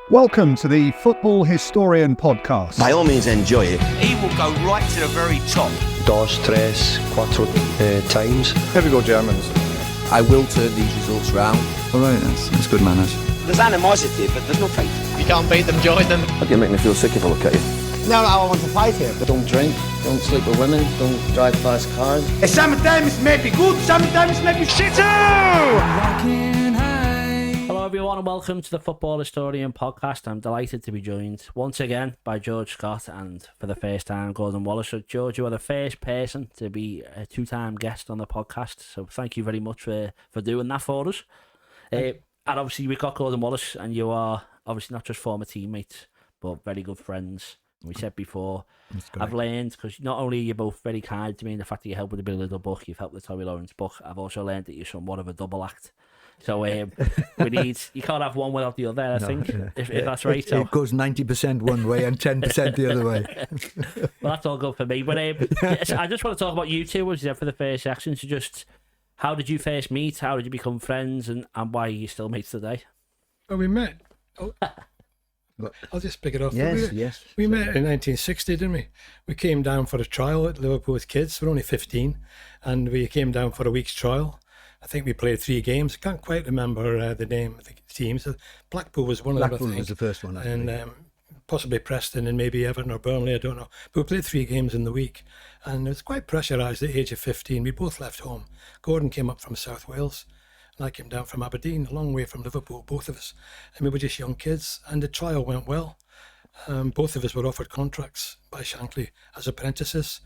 Welcome to the Football Historian Podcast. By all means, enjoy it. He will go right to the very top. Dos, tres, cuatro times. Here we go, Germans. I will turn these results round. All right, that's good manners. There's animosity, but there's no fight. You can't beat them, join them. You make me feel sick if I look at you. No, I want to fight here. Don't drink, don't sleep with women, don't drive fast cars. Sometimes it may be good, sometimes it may be shit too! Hello everyone and welcome to the Football Historian Podcast. I'm delighted to be joined once again by George Scott and for the first time Gordon Wallace. So George, you are the first person to be a two-time guest on the podcast, so thank you very much for doing that for us. And obviously we've got Gordon Wallace, and you are obviously not just former teammates but very good friends. We said before, I've learned, because not only are you both very kind to me in the fact that you helped with the Billy Little book, you've helped with Tommy Lawrence book, I've also learned that you're somewhat of a double act. So we need, you can't have one without the other, I think, if that's right. So it goes 90% one way and 10% the other way. Well, that's all good for me. But I just want to talk about you two, as you said, for the first section. So just, how did you first meet? How did you become friends? And why are you still mates today? Well, we met. I'll just pick it off. Yes. We met in 1960, didn't we? We came down for a trial at Liverpool with kids. We're only 15. And we came down for a week's trial. I think we played 3 games. I can't quite remember the name of the teams. Blackpool was one of them, I think. Blackpool was the first one, and possibly Preston and maybe Everton or Burnley, I don't know. But we played 3 games in the week, and it was quite pressurised at the age of 15. We both left home. Gordon came up from South Wales, and I came down from Aberdeen, a long way from Liverpool, both of us. And we were just young kids, and the trial went well. Both of us were offered contracts by Shankly as apprentices,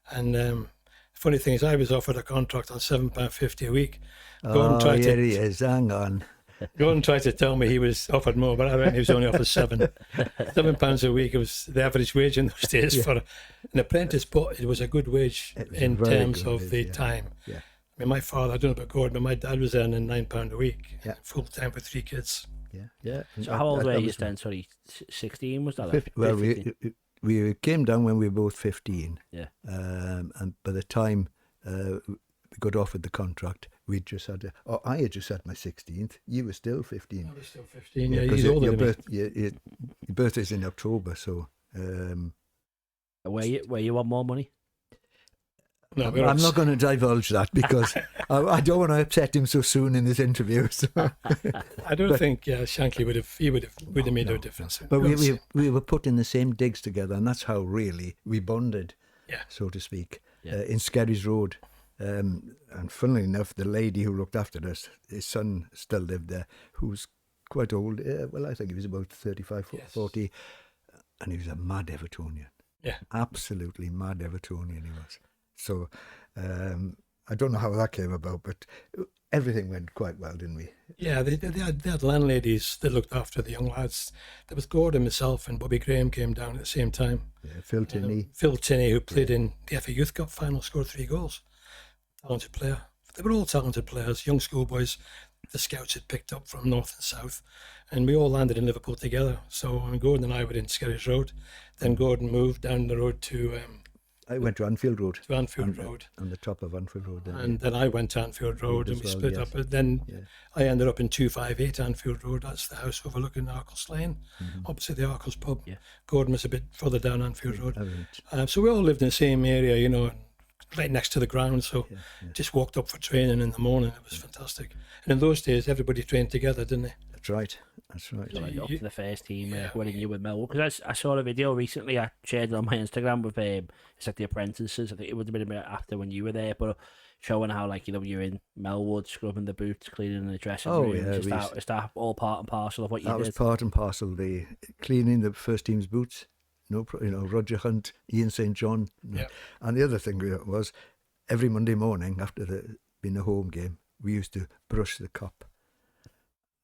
and funny thing is, I was offered a contract on £7.50 a week. Here he is, hang on. Gordon tried to tell me he was offered more, but I reckon he was only offered £7 a week. It was the average wage in those days for an apprentice, but it was a good wage in terms of the time. Yeah. I mean, my father, I don't know about Gordon, but my dad was earning £9 a week, full time with 3 kids. Yeah. So how old were you then? Sorry, 16 was that? Well, we came down when we were both 15. Yeah. And by the time we got offered the contract, I had just had my 16th. You were still 15. I was still 15, he's older than me. Your birthday's in October, so... Where you want more money? No, I'm not going to divulge that because I don't want to upset him so soon in this interview. So. I don't think Shankly would have made no difference. But we were put in the same digs together, and that's how really we bonded, so to speak, in Skerries Road. And funnily enough, the lady who looked after us, his son still lived there, who was quite old. Well, I think he was about 35, 40, and he was a mad Evertonian. Yeah, absolutely mad Evertonian he was. So I don't know how that came about, but everything went quite well, didn't we? Yeah, they had landladies that looked after the young lads. There was Gordon, myself, and Bobby Graham came down at the same time. Yeah, Phil Tinney. Phil Tinney, who played in the FA Youth Cup final, scored 3 goals. Talented player. They were all talented players, young schoolboys. The scouts had picked up from north and south, and we all landed in Liverpool together. So Gordon and I were in Skerries Road. Then Gordon moved down the road to... I went to Anfield Road. Road. On the top of Anfield Road. Then I went to Anfield Road and we split up. But then I ended up in 258 Anfield Road. That's the house overlooking Arkles Lane, opposite the Arkles pub. Yeah. Gordon was a bit further down Anfield Road. So we all lived in the same area, right next to the ground. So just walked up for training in the morning. It was fantastic. And in those days, everybody trained together, didn't they? That's right. So up to the first team winning you with Millwall. Because I saw a video recently, I shared it on my Instagram with it's like the apprentices. I think it would have been a bit after when you were there, but showing how you're in Melwood, scrubbing the boots, cleaning the dressing room. Is that all part and parcel of what you did? That was part and parcel. The cleaning the first team's boots. Roger Hunt, Ian St. John. And the other thing was every Monday morning after being a home game, we used to brush the cop.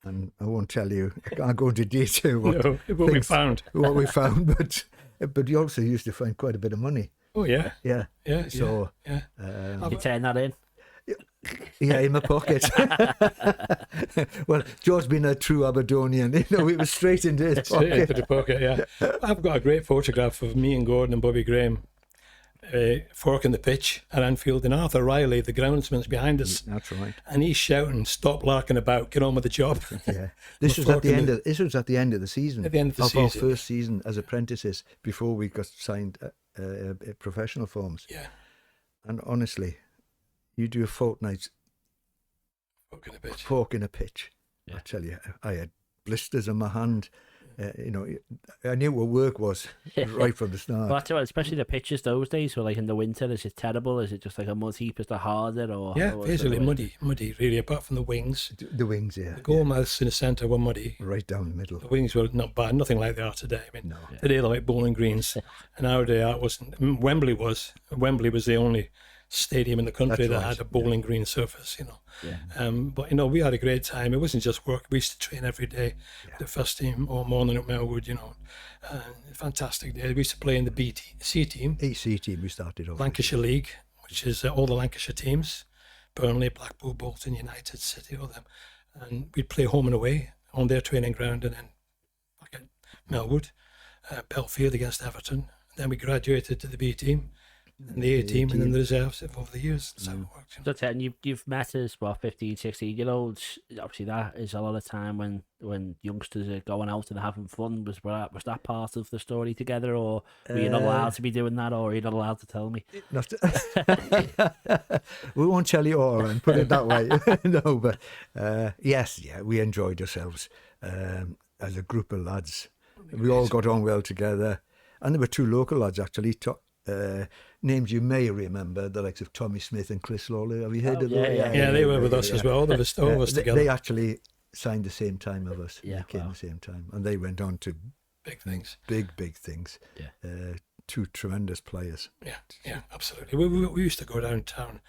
And I won't tell you, I can't go into detail what we found. What we found, but you also used to find quite a bit of money. Oh, yeah. Yeah. So, you turn that in? Yeah, in my pocket. Well, George being a true Aberdonian, it was straight into his pocket. Straight into the pocket, yeah. I've got a great photograph of me and Gordon and Bobby Graham fork in the pitch at Anfield, and Arthur Riley, the groundsman's behind us. That's right. And he's shouting, "Stop larking about, get on with the job." Yeah, this was at the end of the season. At the end of the our season. first season as apprentices before we got signed professional forms. Yeah. And honestly, you do a fortnight's fork in a pitch. Yeah. I tell you, I had blisters on my hand. I knew what work was right from the start. But especially the pitches those days, were like in the winter, is it terrible? Is it just like a mud heap? Is it harder? Or basically muddy, really, apart from the wings. The wings, yeah. The goal mouths in the centre were muddy. Right down the middle. The wings were not bad, nothing like they are today. I mean, No. today they're like bowling greens. And our day it wasn't. Wembley was the only stadium in the country that had a bowling green surface, Yeah. But we had a great time. It wasn't just work. We used to train every day. The first team or morning at Melwood, fantastic day. We used to play in the C team. AC team we started off. Lancashire League, which is all the Lancashire teams, Burnley, Blackpool, Bolton, United, City, all them. And we'd play home and away on their training ground, and then back at Melwood, Belfield against Everton. Then we graduated to the B team, and the A team, and then the reserves over the years. That's how it works. So Ted, you've met us 15, 16 year olds. Obviously, that is a lot of time when youngsters are going out and having fun. Was that part of the story together, or were you not allowed to be doing that, or are you not allowed to tell me? We won't tell you all and put it that way. No, but we enjoyed ourselves as a group of lads. We all got on well together, and there were two local lads actually. Names you may remember, the likes of Tommy Smith and Chris Lawler. Have you heard of them? Yeah, they were with us as well. They were all of us together. They actually signed the same time of us. Yeah, they came the same time, and they went on to big things. Big things. Yeah. Two tremendous players. Yeah, absolutely. We used to go downtown,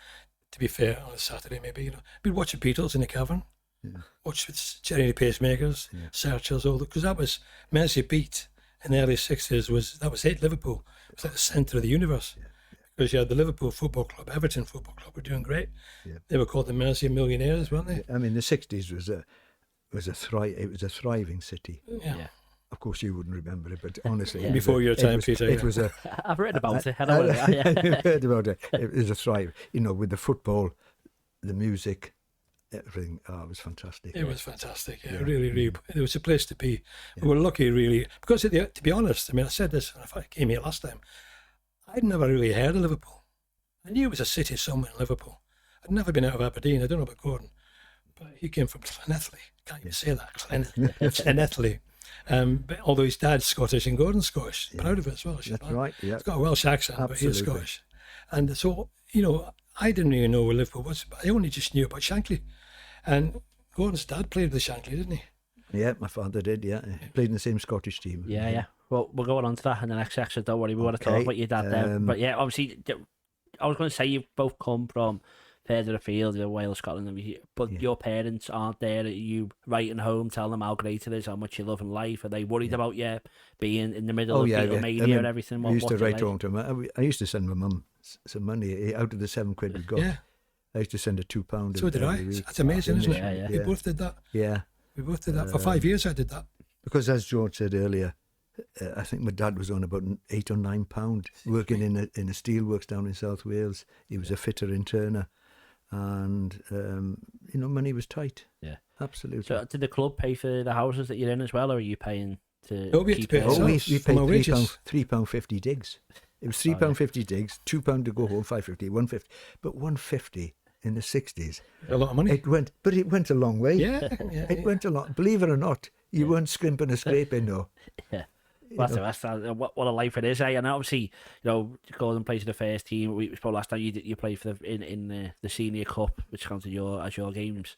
to be fair, on a Saturday maybe, we'd watch the Beatles in the Cavern, watch with Jerry the Pacemakers, Searchers, all that, because that was Mersey Beat in the early 60s, that was it, Liverpool. It was like the centre of the universe. Because you had the Liverpool Football Club, Everton Football Club were doing great. Yeah. They were called the Mersey Millionaires, weren't they? I mean, the 60s was a thriving city. Yeah. Of course, you wouldn't remember it, but honestly, before your time, Peter, it was a. I've read about it. I've heard about it. It was a thrive. With the football, the music, everything. Oh, it was fantastic. It was fantastic. Yeah, really. It was a place to be. We were lucky, really, because to be honest, I mean, I said this when I came here last time. I'd never really heard of Liverpool. I knew it was a city somewhere in Liverpool. I'd never been out of Aberdeen. I don't know about Gordon, but he came from Llanelli. Can't even say that. Llanelli. But although his dad's Scottish and Gordon's Scottish, proud of it as well. That's right. Yeah. He's got a Welsh accent, but he's Scottish. And so, I didn't even know where Liverpool was. But I only just knew about Shankly. And Gordon's dad played with Shankly, didn't he? Yeah, my father did. Yeah, he played in the same Scottish team. Yeah. Well, we're going on to that in the next section. Don't worry, we want to talk about your dad there. But yeah, obviously, I was going to say you've both come from further afield, Wales, Scotland, but your parents aren't there. Are you writing home, telling them how great it is, how much you love in life? Are they worried about you being in the middle of Beatlemania and everything? I used to write home to them. I used to send my mum some money out of the £7 we got. Yeah. I used to send her £2. So did I. That's amazing, isn't it? Yeah. We both did that. Yeah. We both did that. For 5 years I did that. Because as George said earlier, I think my dad was on about £8 or £9 working in a steelworks down in South Wales. He was a fitter in Turner, and money was tight. Yeah, absolutely. So did the club pay for the houses that you're in as well, or are you paying to? No, we had to pay ourselves. We paid £3.50 digs. It was £3.50 digs, £2 to go home, £5.50, £1.50, but £1.50 in the 60s. A lot of money. It went a long way. Yeah, it went a lot. Believe it or not, you weren't scrimping or scraping, no. Yeah. Well, that's what a life it is, eh? And obviously, Gordon plays for the first team. We spoke last time. You played for in the Senior Cup, which counted as your games.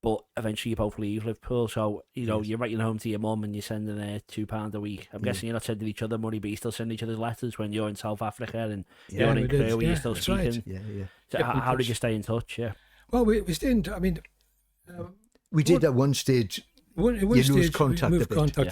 But eventually, you both leave Liverpool. So you're writing home to your mum and you're sending her £2 a week. I'm guessing you're not sending each other money, but you still send each other's letters when you're in South Africa and you're in Crewe. You're still speaking. Right. Yeah. So how did you stay in touch? Yeah. Well, we stayed. I mean, we did at one stage. You lose contact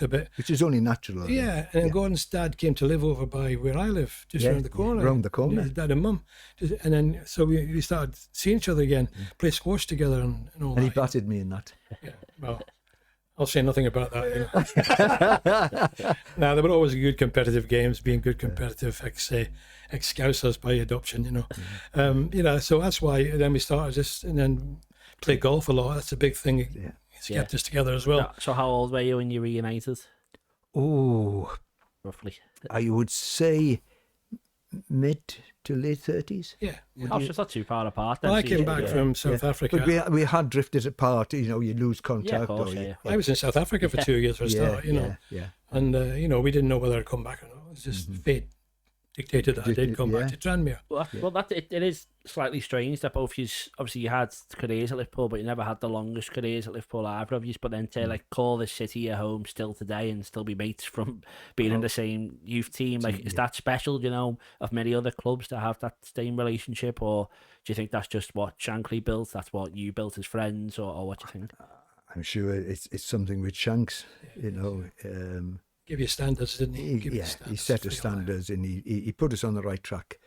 a bit, which is only natural. Yeah, and Gordon's dad came to live over by where I live, just around the corner. Around the corner. His dad and mum, and then so we started seeing each other again, play squash together, and all. And he batted me in that. Yeah, well, I'll say nothing about that. Now there were always good competitive games, being good competitive, ex-Scousers by adoption, you know. So that's why then we started just, and then play golf a lot. That's a big thing. It's kept us together as well. So how old were you when you reunited? Oh, Roughly. I would say mid to late 30s. Yeah. I was just not too far apart. Then, Well, I so came you- back from South Africa. But we had drifted apart. You know, you lose contact. Yeah, of course, or you- yeah. I was in South Africa for 2 years for a start, you know. Yeah. And, you know, we didn't know whether I'd come back or not. It was just fate dictated that I did come back to Tranmere. Well, it is slightly strange that both you, obviously you had careers at Liverpool, but you never had the longest careers at Liverpool, either of you. But then to like call this city your home still today and still be mates from being in the same youth team, like is that special? You know, of many other clubs to have that same relationship, or do you think that's just what Shankly built? That's what you built as friends, or what do you think? I'm sure it's something with Shanks. You know. Give you standards, didn't he? Give you He standards set for us your life. standards and he put us on the right track.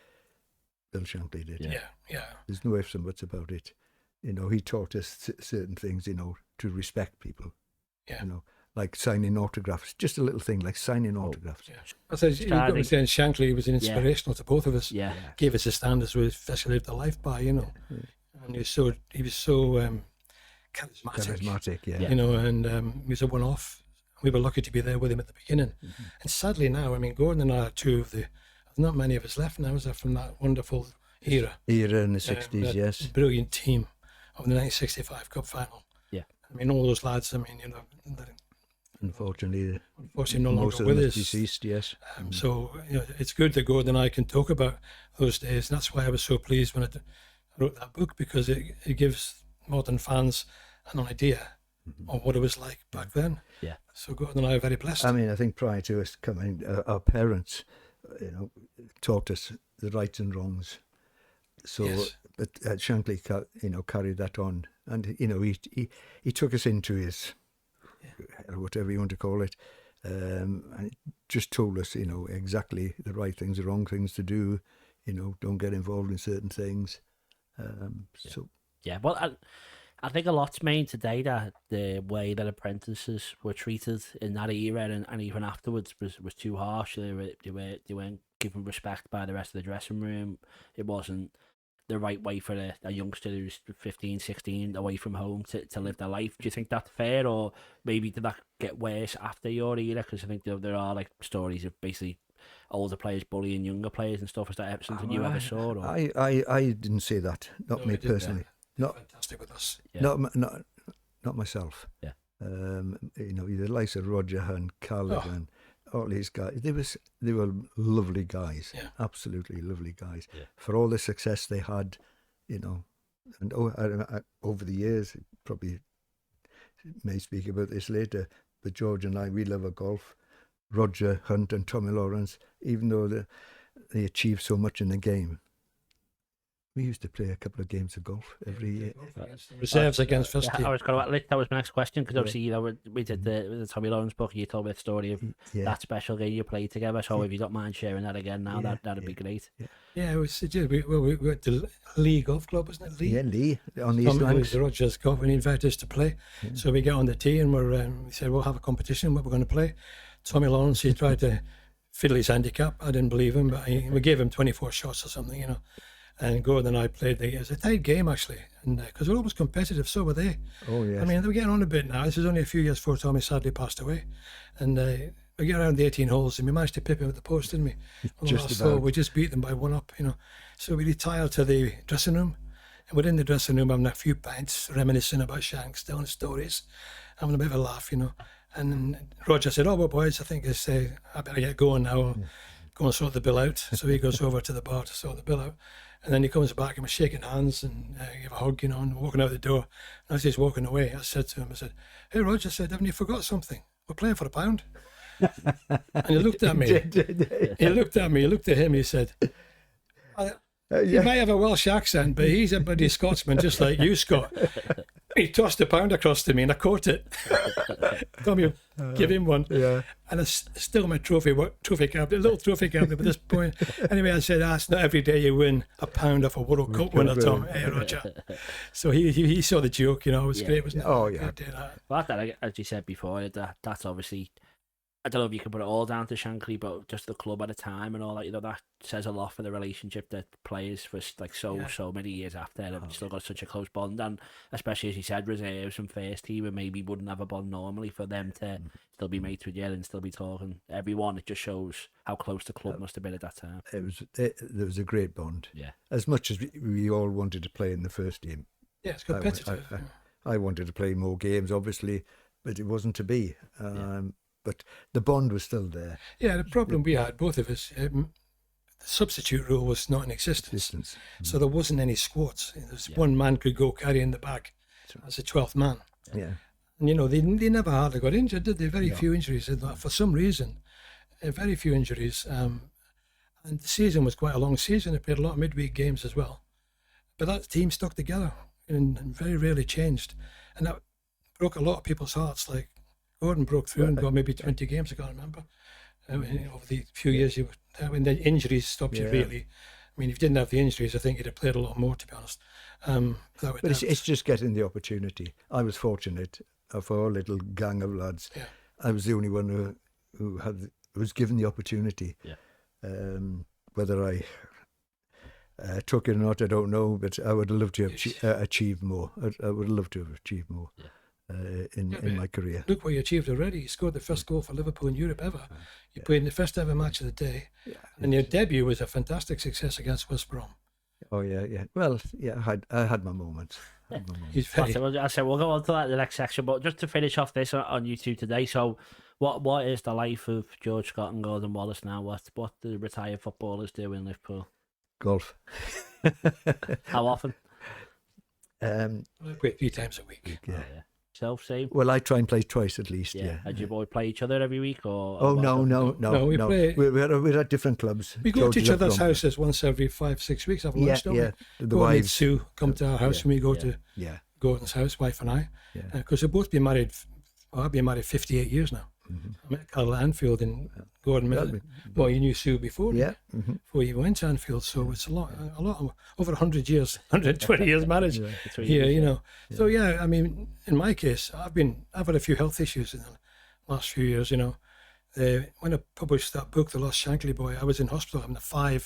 Bill Shankly did. Yeah. There's no ifs and buts about it. You know, he taught us certain things, you know, to respect people. Yeah. You know, like signing autographs. Just a little thing like signing autographs. Yeah. I said, you got me saying Shankly was inspirational to both of us. Yeah. Gave us the standards we especially lived the life by, you know. And he was so charismatic. Yeah. You know, and he was a one-off. We were lucky to be there with him at the beginning. And sadly now, I mean, Gordon and I are two of the, there's not many of us left now, is there, from that wonderful era. Era in the 60s, that yes. Brilliant team of the 1965 Cup final. Yeah. I mean, all those lads, I mean, you know, Unfortunately, no most longer of with them us. deceased, yes. So, you know, it's good that Gordon and I can talk about those days. And that's why I was so pleased when I wrote that book, because it gives modern fans an idea of what it was like back then. Yeah. So Gordon and I are very blessed. I mean, I think prior to us coming, our parents, you know, taught us the rights and wrongs. So, Yes. but Shankly, you know, carried that on, and you know, he took us into his, whatever you want to call it, and just told us, you know, exactly the right things, the wrong things to do. You know, don't get involved in certain things. So. Yeah, well, I think a lot's made today that the way that apprentices were treated in that era and even afterwards was too harsh. They weren't given respect by the rest of the dressing room. It wasn't the right way for a youngster who's 15, 16 away from home to live their life. Do you think that's fair, or maybe did that get worse after your era? Because I think there are like stories of basically older players bullying younger players and stuff. Is that something you ever saw? Or? I didn't say that. Not No, me we didn't. personally. Not Fantastic with us. Yeah. not myself. Yeah. You know, the likes of Roger Hunt, Callaghan, all these guys. They were lovely guys. Yeah. Absolutely lovely guys. Yeah. For all the success they had, you know, and over the years, probably may speak about this later. But George and I, we love our golf. Roger Hunt and Tommy Lawrence, even though they achieved so much in the game. We used to play a couple of games of golf every year. Reserves against first Yeah, team. I was going to. That was my next question, because obviously, you know, we did the Tommy Lawrence book. You told me the story of that special game you played together. So if you don't mind sharing that again now, that'd be great. Yeah, it was. We went to Lee Golf Club, wasn't it? Lee. Yeah, Lee on the East Tommy Lancs. was Rogers Golf, and he invited us to play. So we get on the tee, and we said we'll have a competition. What we're going to play. Tommy Lawrence, he tried to fiddle his handicap. I didn't believe him, but we gave him 24 shots or something, you know. And Gordon and I played it was a tight game actually, and because we're always competitive, so were they. Oh yes. I mean, they were getting on a bit now. This was only a few years before Tommy sadly passed away, and we get around the 18 holes, and we managed to pip him at the post, didn't we? Just So about. we just beat them by one up, you know. So we retired to the dressing room, and we're in the dressing room having a few pints, reminiscing about Shanks, telling stories, having a bit of a laugh, you know. And then Roger said, "Oh well, boys, I think it's I better get going now. Go and sort the bill out." So he goes over to the bar to sort the bill out. And then he comes back and we're shaking hands and give a hug, you know, and walking out the door. And as he's walking away, I said to him, I said, "Hey, Roger," I said, "haven't you forgot something? We're playing for £1." And he looked at me. He looked at me, he looked at him, he said, "You may have a Welsh accent, but he's a bloody Scotsman just like you, Scott." He tossed £1 across to me and I caught it. Told me, give him one. Yeah. And it's still my trophy cabinet, a little trophy cabinet at this point. Anyway, I said, it's not every day you win £1 off a World Cup winner, Tom. Hey, Roger. So he saw the joke, you know, it was great, wasn't it? Oh, yeah. Good day, that. Well, that, as you said before, that's obviously I don't know if you can put it all down to Shankly, but just the club at a time and all that, that says a lot for the relationship that players for like so many years after have still got such a close bond, and especially as you said, reserves and first team, and maybe wouldn't have a bond normally, for them to still be mates with you and still be talking everyone. It just shows how close the club must have been at that time. There was a great bond. Yeah, as much as we all wanted to play in the first team. Yeah, it's competitive. I wanted to play more games, obviously, but it wasn't to be. But the bond was still there. Yeah, the problem we had, both of us, the substitute rule was not in existence. So there wasn't any squads. There's one man could go carrying the bag as a 12th man. Yeah. And, they never hardly got injured, did they? Very few injuries. For some reason, very few injuries. And the season was quite a long season. They played a lot of midweek games as well. But that team stuck together and very rarely changed. And that broke a lot of people's hearts. Like, Gordon broke through and got maybe 20 games, I can't remember. Over the few years when the injuries stopped you, really. I mean, if you didn't have the injuries, I think you'd have played a lot more, to be honest. But it's just getting the opportunity. I was fortunate for our little gang of lads. Yeah. I was the only one who was given the opportunity. Yeah. Whether I took it or not, I don't know, but I would have loved to have achieved more. I would have loved to have achieved more. Yeah. In my career. Look what you achieved already. You scored the first goal for Liverpool in Europe ever. You played in the first ever match of the day. And your debut was a fantastic success against West Brom. Oh, yeah. Well, yeah, I had my moments. I said we'll go on to that in the next section, but just to finish off this on YouTube today. So what is the life of George Scott and Gordon Wallace now? What do retired footballers do in Liverpool? Golf. How often? I play 3 times a week. Yeah. Same. Well, I try and play twice at least. Yeah. And you boys play each other every week, or? Oh no. We play. We're at different clubs. We go to each other's houses once every 5-6 weeks. Have lunch, don't we? The wives. Sue come to our house, and we go to Gordon's house, wife and I, because we've both been married. Well, I've been married 58 years now. I met Carl at Anfield, and Gordon met. Well, you knew Sue before, before you went to Anfield. So it's a lot, over 100 years, 120 years marriage here, So I mean, in my case, I've had a few health issues in the last few years. When I published that book, The Lost Shankly Boy, I was in hospital having a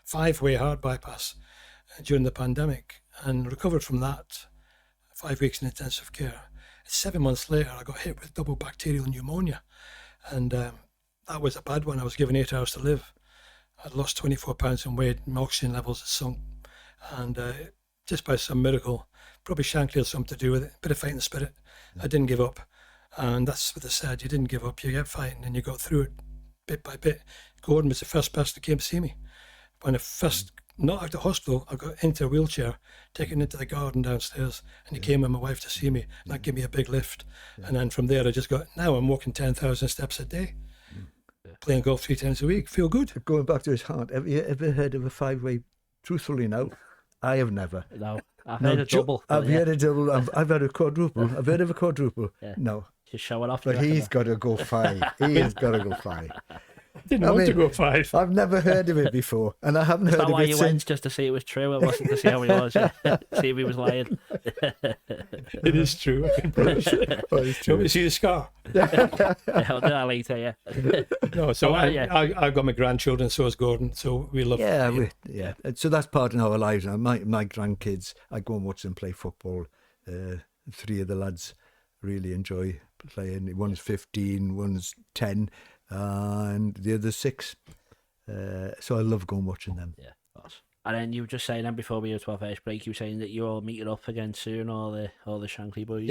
five-way heart bypass during the pandemic, and recovered from that. 5 weeks in intensive care. 7 months later, I got hit with double bacterial pneumonia, and that was a bad one. I was given 8 hours to live. I'd lost 24 pounds in weight, my oxygen levels had sunk, and just by some miracle, probably Shankly had something to do with it, a bit of fighting spirit. I didn't give up, and that's what they said, you didn't give up, you kept fighting, and you got through it bit by bit. Gordon was the first person that came to see me. When I first, not out of hospital, I got into a wheelchair, taken into the garden downstairs, and he came with my wife to see me, and that gave me a big lift. And then from there, now I'm walking 10,000 steps a day, playing golf 3 times a week, feel good. Going back to his heart, have you ever heard of a 5-way? Truthfully, no, I have never. No, I've heard a double. I've heard a double, I've had a quadruple. I've heard of a quadruple. No. Just show it off. But he's got to go 5. He has got to go 5. Didn't want to go 5. I've never heard of it before, and I haven't heard of it since. Why you went, just to see it was true? It wasn't to see how he was. See if he was lying. It is true. I can promise you. Well, it's true. You want me to see the scar? I'll do that later. Yeah. No, so I've got my grandchildren. So has Gordon. So we love. Yeah. So that's part of our lives. Now, my grandkids, I go and watch them play football. 3 of the lads really enjoy playing. One's 15, one's 10. And the other 6. So I love going watching them. Yeah, of course. And then you were just saying then before we were to our first break, you were saying that you're all meeting up again soon, all the Shankly boys.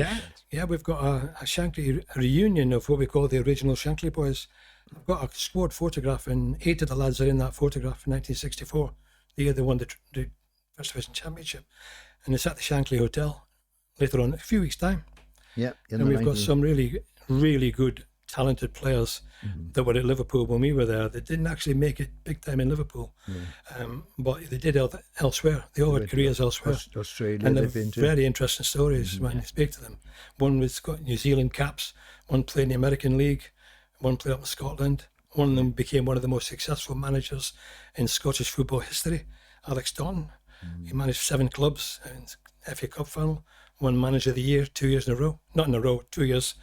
Yeah, we've got a Shankly reunion of what we call the original Shankly boys. I've got a squad photograph, and 8 of the lads are in that photograph in 1964. The year they won the First Division Championship, and it's at the Shankly Hotel later on, a few weeks' time. Yeah, and we've got some really, really good, talented players that were at Liverpool when we were there. They didn't actually make it big time in Liverpool, but they did elsewhere. They all had careers elsewhere. Australia, and they're very interesting stories when you speak to them. One was got New Zealand caps, one played in the American League, one played up in Scotland. One of them became one of the most successful managers in Scottish football history, Alex Staunton. He managed 7 clubs in FA Cup final, won Manager of the Year 2 years in a row. Not in a row, 2 years.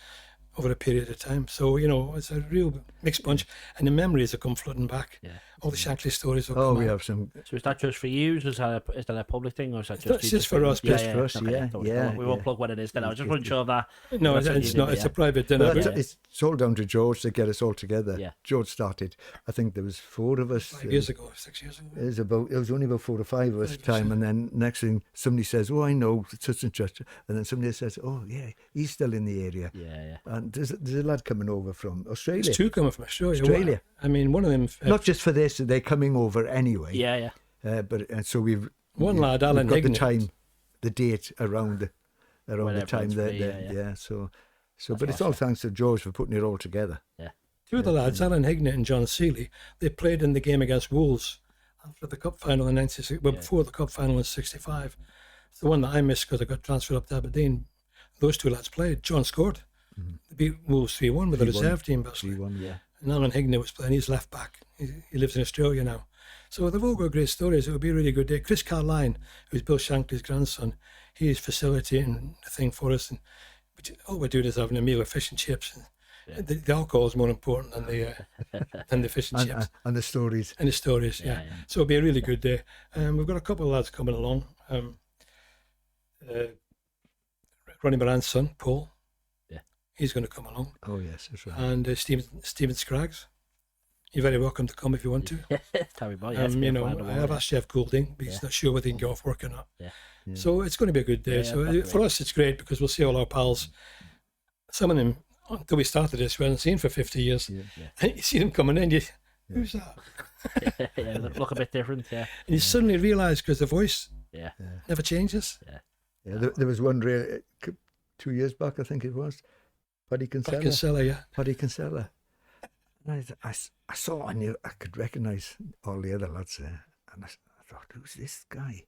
over a period of time. So, it's a real mixed bunch. And the memories have come flooding back. Yeah. All the Shankly stories will Oh, come we out. have some. So is that just for you? Is that a public thing, or is that It's just for us, just for us, okay. yeah, So yeah, we won't yeah. plug what it is then. I was just wasn't sure of that. No, That's what it's you not. did, It's yeah. a private dinner. But but it's all down to George to get us all together. Yeah. George started. I think there was 4 of us. 5 years ago, 6 years ago. It was only about 4 or 5 of us at the time, and then next thing somebody says, "Oh, I know such and such," and then somebody says, "Oh, yeah, he's still in the area." Yeah. And there's a lad coming over from Australia. There's 2 coming from Australia. Australia. I mean, one of them. Not just for this, they're coming over anyway. Yeah. So we've One lad, Alan we've got Hignett. the date around the Whenever time it's that free, yeah. So but it's all thanks to George for putting it all together. Yeah. 2 of the lads, Alan Hignett and John Seeley, they played in the game against Wolves after the cup final in 96. Well, before the cup final in '65. It's the one that I missed because I got transferred up to Aberdeen. Those 2 lads played. John scored. They beat Wolves 3-1 with the 3-1. reserve team, basically. 3-1, yeah. And Alan Hignett was playing. He's left back. He lives in Australia now. So they've all got great stories. It would be a really good day. Chris Carline, who's Bill Shankly's grandson, he's facilitating the thing for us. And all we're doing is having a meal of fish and chips. And the alcohol is more important than the fish and chips. And the stories. And the stories, yeah. So it'll be a really good day. We've got a couple of lads coming along. Ronnie Moran's son, Paul. Yeah. He's going to come along. Oh, yes, that's right. And Stephen Scraggs. You're very welcome to come if you want to. Tell me about I have asked Jeff Goulding, but he's not sure whether he can get off work or not. Yeah. So it's going to be a good day. For us, it's great because we'll see all our pals. Some of them, until we started this, we hadn't seen for 50 years. And you see them coming in, who's that? They look a bit different, yeah. And you suddenly realise because the voice never changes. Yeah, there was one 2 years back, I think it was. Paddy Kinsella. Paddy Kinsella. And I saw, I knew I could recognise all the other lads there, and I thought, who's this guy?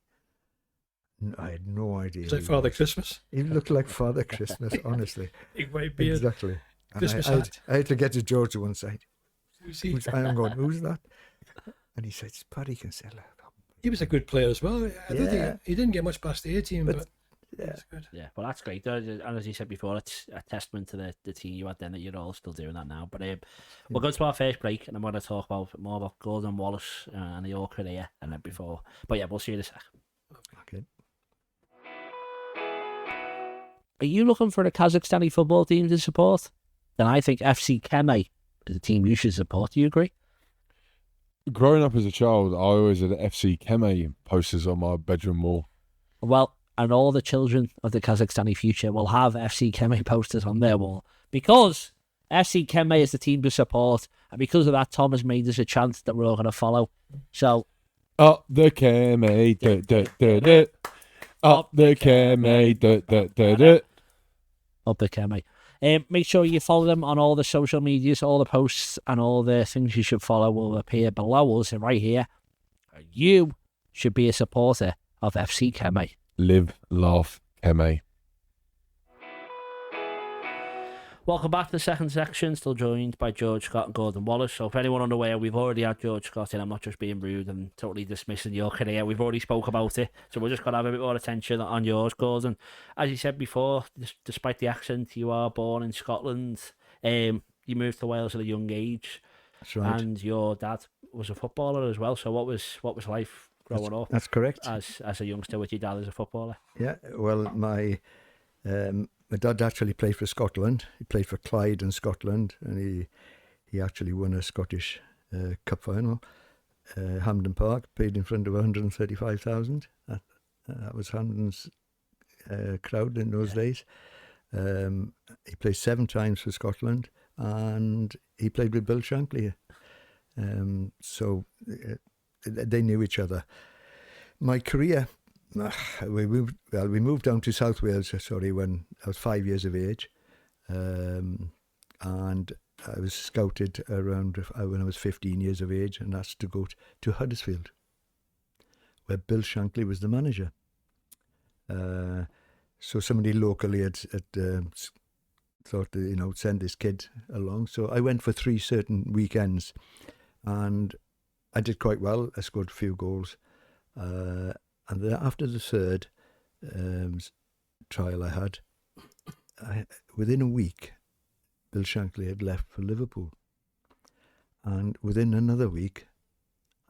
I had no idea. It's like Father Christmas. He looked like Father Christmas, honestly. Big white beard. Exactly. And Christmas hat. I had to get to George to one side. Who's he? I'm going, who's that? And he said, it's Paddy Kinsella. He was a good player as well. I don't think he didn't get much past the 18, but that's good. Yeah, well, that's great. And as you said before, it's a testament to the team you had then that you're all still doing that now. But we'll go to our first break, and I'm going to talk more about Gordon Wallace and your career and then before. But yeah, we'll see you in a sec. Okay. Are you looking for a Kazakhstani football team to support? Then I think FC Kemay is a team you should support. Do you agree? Growing up as a child, I always had FC Kemay posters on my bedroom wall. Well, and all the children of the Kazakhstani future will have FC Kemay posters on their wall because FC Kemay is the team to support, and because of that, Tom has made us a chant that we're all going to follow. So, up the Kemay, up the Kemay, up the Kemay. Make sure you follow them on all the social medias, all the posts, and all the things you should follow will appear below us right here. You should be a supporter of FC Kemay. Live, laugh, Kemay. Welcome back to the second section, still joined by George Scott and Gordon Wallace. So for anyone unaware, we've already had George Scott in. I'm not just being rude and totally dismissing your career. We've already spoke about it. So we're just going to have a bit more attention on yours, Gordon. As you said before, despite the accent, you are born in Scotland. You moved to Wales at a young age. That's right. And your dad was a footballer as well. So what was life growing up? That's correct. As a youngster with your dad as a footballer? Yeah, well, my dad actually played for Scotland. He played for Clyde in Scotland, and he actually won a Scottish Cup final. Hampden Park, played in front of 135,000. That was Hampden's crowd in those days. He played 7 times for Scotland, and he played with Bill Shankly. So they knew each other. My career... We moved down to South Wales, when I was 5 years of age, and I was scouted around when I was 15 years of age and asked to go to Huddersfield, where Bill Shankly was the manager. So somebody locally had thought to, send this kid along. So I went for 3 certain weekends, and I did quite well. I scored a few goals. And then after the third trial I had, within a week, Bill Shankly had left for Liverpool. And within another week,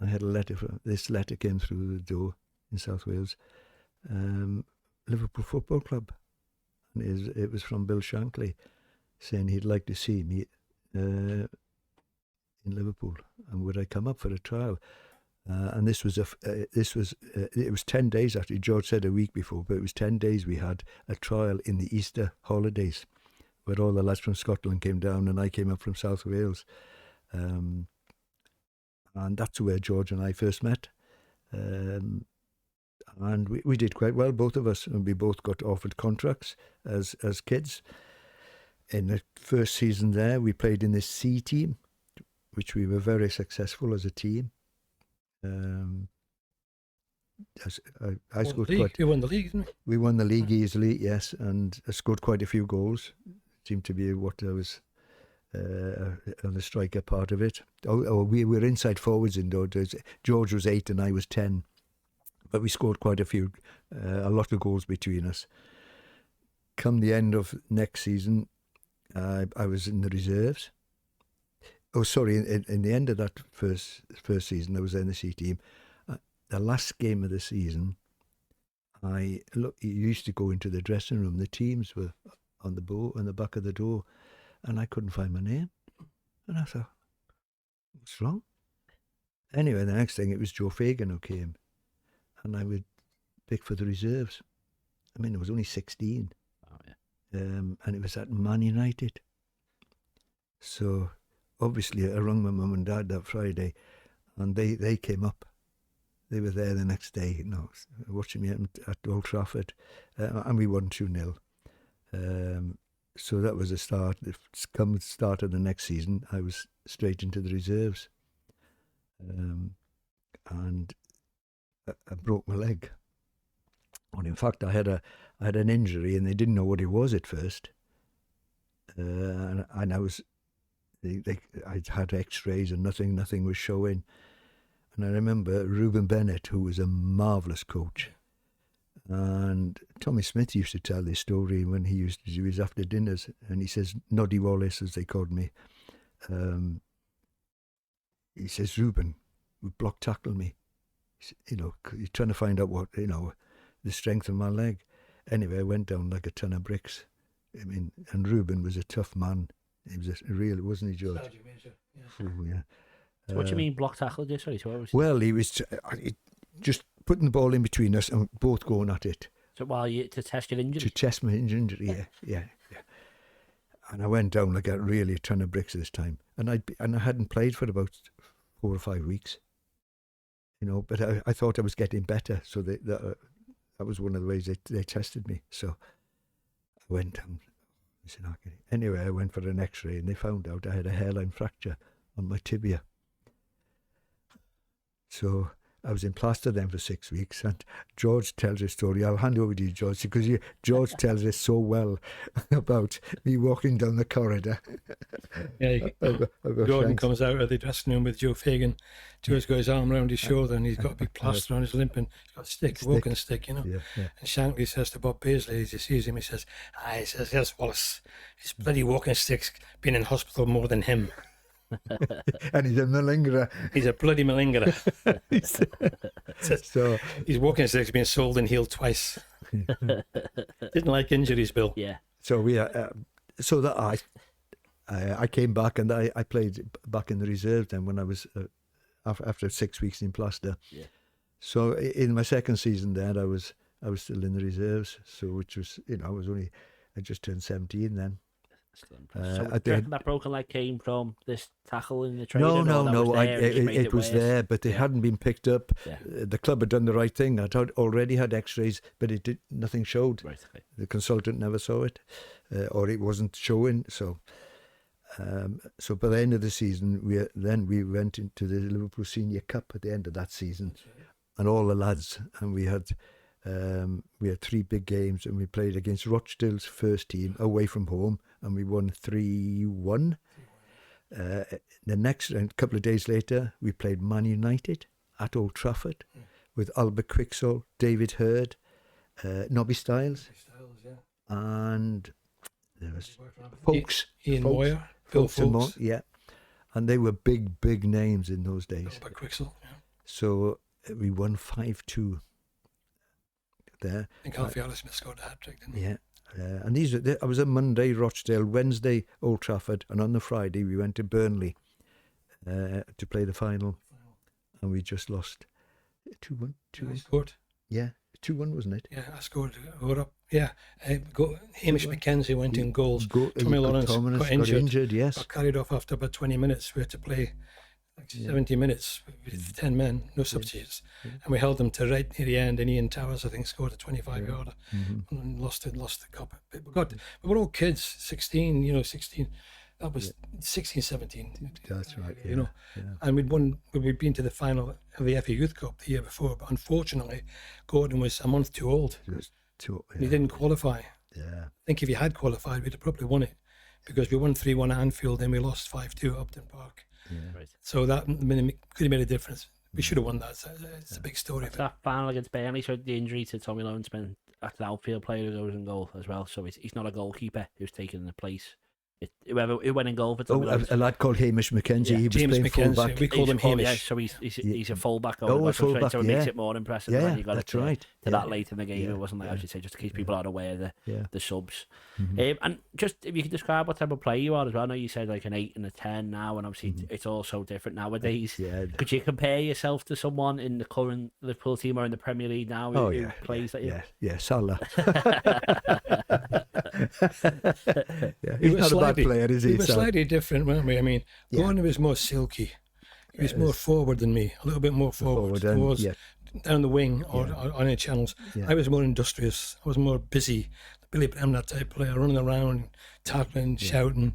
I had a letter. This letter came through the door in South Wales, Liverpool Football Club. And it was from Bill Shankly, saying he'd like to see me in Liverpool, and would I come up for a trial? And it was 10 days actually. George said a week before, but it was 10 days. We had a trial in the Easter holidays, where all the lads from Scotland came down, and I came up from South Wales. And that's where George and I first met. And we did quite well, both of us, and we both got offered contracts as kids. In the first season there, we played in the C team, which we were very successful as a team. I scored quite. You won the league, didn't we? We won the league easily, yes, and I scored quite a few goals. It seemed to be what I was on the striker part of it. We were inside forwards in those days. George was 8 and I was 10, but we scored quite a lot of goals between us. Come the end of next season, I was in the reserves. Oh, sorry, in the end of that first season, I was in the C team. The last game of the season, you used to go into the dressing room. The teams were on the back of the door, and I couldn't find my name. And I thought, what's wrong? Anyway, the next thing, it was Joe Fagan who came, and I would pick for the reserves. I mean, I was only 16. Oh, yeah. And it was at Man United. So obviously I rang my mum and dad that Friday, and they came up. They were there the next day, watching me at Old Trafford, and we won 2-0. So that was a start. Come the start of the next season, I was straight into the reserves, and I broke my leg. And in fact, I had an injury, and they didn't know what it was at first. And I was, I had X-rays, and nothing was showing. And I remember Ruben Bennett, who was a marvellous coach. And Tommy Smith used to tell this story when he used to do his after dinners, and he says, Noddy Wallace, as they called me, he says, Ruben would block tackle me. You're trying to find out what, the strength of my leg. Anyway, I went down like a ton of bricks. I mean, and Ruben was a tough man. He was a real, wasn't he, George? Yeah. Oh, yeah. So what do you mean block tackle? Sorry, well, he was just putting the ball in between us and both going at it. So to test your injury? To test my injury, yeah. And I went down like a really a ton of bricks this time. And I hadn't played for about 4 or 5 weeks. But I thought I was getting better. So that was one of the ways they tested me. So I went down. Anyway, I went for an X-ray, and they found out I had a hairline fracture on my tibia. So I was in plaster then for 6 weeks, and George tells a story. I'll hand over to you, George, because George tells us so well about me walking down the corridor. Yeah, Gordon comes out of the dressing room with Joe Fagan. Joe's got his arm around his shoulder, and he's got a big plaster on his limping. He's got a walking stick, Yeah. And Shankly says to Bob Paisley, as he sees him, he says, yes, Wallace, his bloody walking stick's been in hospital more than him. And he's a malingerer. He's a bloody malingerer. So his walking stick's been sold and healed twice. Didn't like injuries, Bill. Yeah. So I came back, and I played back in the reserve then when I was after 6 weeks in plaster. Yeah. So in my second season then I was still in the reserves. So which was I just turned 17 then. So do you reckon that broken leg came from this tackle in the training? No. It was there, but it hadn't been picked up. Yeah. The club had done the right thing. I'd already had X-rays, but nothing showed. Right. Okay. The consultant never saw it, or it wasn't showing. So by the end of the season, we went into the Liverpool Senior Cup at the end of that season, and all the lads, and we had 3 big games, and we played against Rochdale's first team away from home, and we won 3-1. The next couple of days later, we played Man United at Old Trafford with Albert Quicksall, David Hurd, Nobby Stiles, and There was Folks. Ian Folks, Moyer, Bill and Folks. yeah. And they were big names in those days. Bill Quixel, yeah. So we won 5-2 there. I think Alfie Ellis scored a hat-trick, didn't he? Yeah. And I was at Monday, Rochdale, Wednesday, Old Trafford, and on the Friday we went to Burnley to play the final. And we just lost 2-1. I scored. Yeah, 2-1, wasn't it? Yeah, I scored. We're up. Yeah, Hamish McKenzie went in goals. Tommy Lawrence got injured. Yes. Got carried off after about 20 minutes. We had to play 70 minutes with 10 men, no substitutes. And we held them to right near the end, and Ian Towers, I think, scored a 25-yarder and lost the cup. But we were all kids, 16. That was 16, 17. That's right. And we'd been to the final of the FA Youth Cup the year before, but unfortunately, Gordon was a month too old. He didn't qualify. Yeah. I think if he had qualified, we'd have probably won it, because we won 3-1 at Anfield, and we lost 5-2 at Upton Park. Yeah. Right. So that could have made a difference. We should have won that. It's a big story. That final against Burnley, so the injury to Tommy Lawrence meant that's an outfield player who goes in goal as well. So he's not a goalkeeper who's taking the place. Who went in goal for Tommy Lawrence? A lad called Hamish McKenzie. He was James playing McKenzie. fullback. We called him Hamish. Yeah, so he's a fullback. A fullback, so it makes it more impressive. Yeah, when you got that's it right. To that late in the game, it wasn't like, as you say, just in case people aren't aware the subs. And just if you could describe what type of player you are as well. I know you said like an 8 and a 10 now, and obviously it's all so different nowadays. Yeah. Could you compare yourself to someone in the current Liverpool team or in the Premier League now who plays that you? Yeah, Salah. He's not a bad player, is he? He was slightly different, weren't we? I mean, Gordon was more silky. He was more forward than me, a little bit more forward towards down the wing or on the channels. I was more industrious. I was more busy. Billy Bremner type player, running around, tackling, shouting,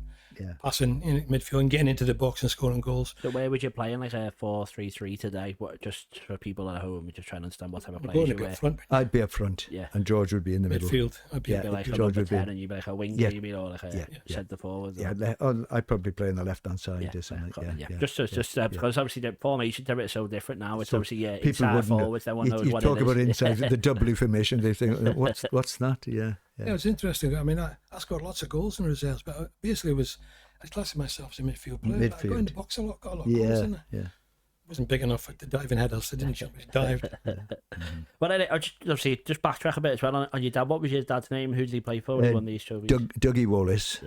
passing in midfield and getting into the box and scoring goals. So where would you play in like a 4-3-3 today? What, just for people at home, just trying to understand what type of players you were. I'd be up front, and George would be in the middle. Midfield. I'd be like George a 10 and you'd be like a winger, you'd be like a centre forward. I'd probably play on the left-hand side or something. Just because obviously the formation is so different now. It's obviously people forwards, everyone knows what it is. You talk about inside, the W formation, they think, what's that? Yeah, it's interesting. I mean, I scored lots of goals in reserves, but basically I classed myself as a midfield player. I got in the box a lot, got a lot of goals, didn't I? Wasn't big enough for the diving headers, so I didn't jump, dived. But I just backtrack a bit as well on your dad. What was your dad's name? Who did he play for when he won these trophies? Dougie Wallace.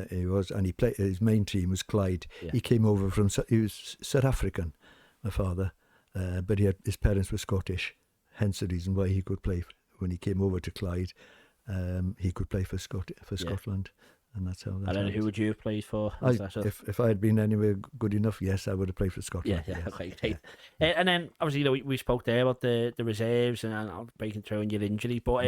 He was, and he played. His main team was Clyde. He came over from. He was South African, my father, but his parents were Scottish. Hence the reason why he could play when he came over to Clyde. He could play for Scotland. And that's how. And then who would you have played for? If I had been anywhere good enough, yes, I would have played for Scotland. Okay. And then obviously, we spoke there about the reserves and breaking through and your injury, but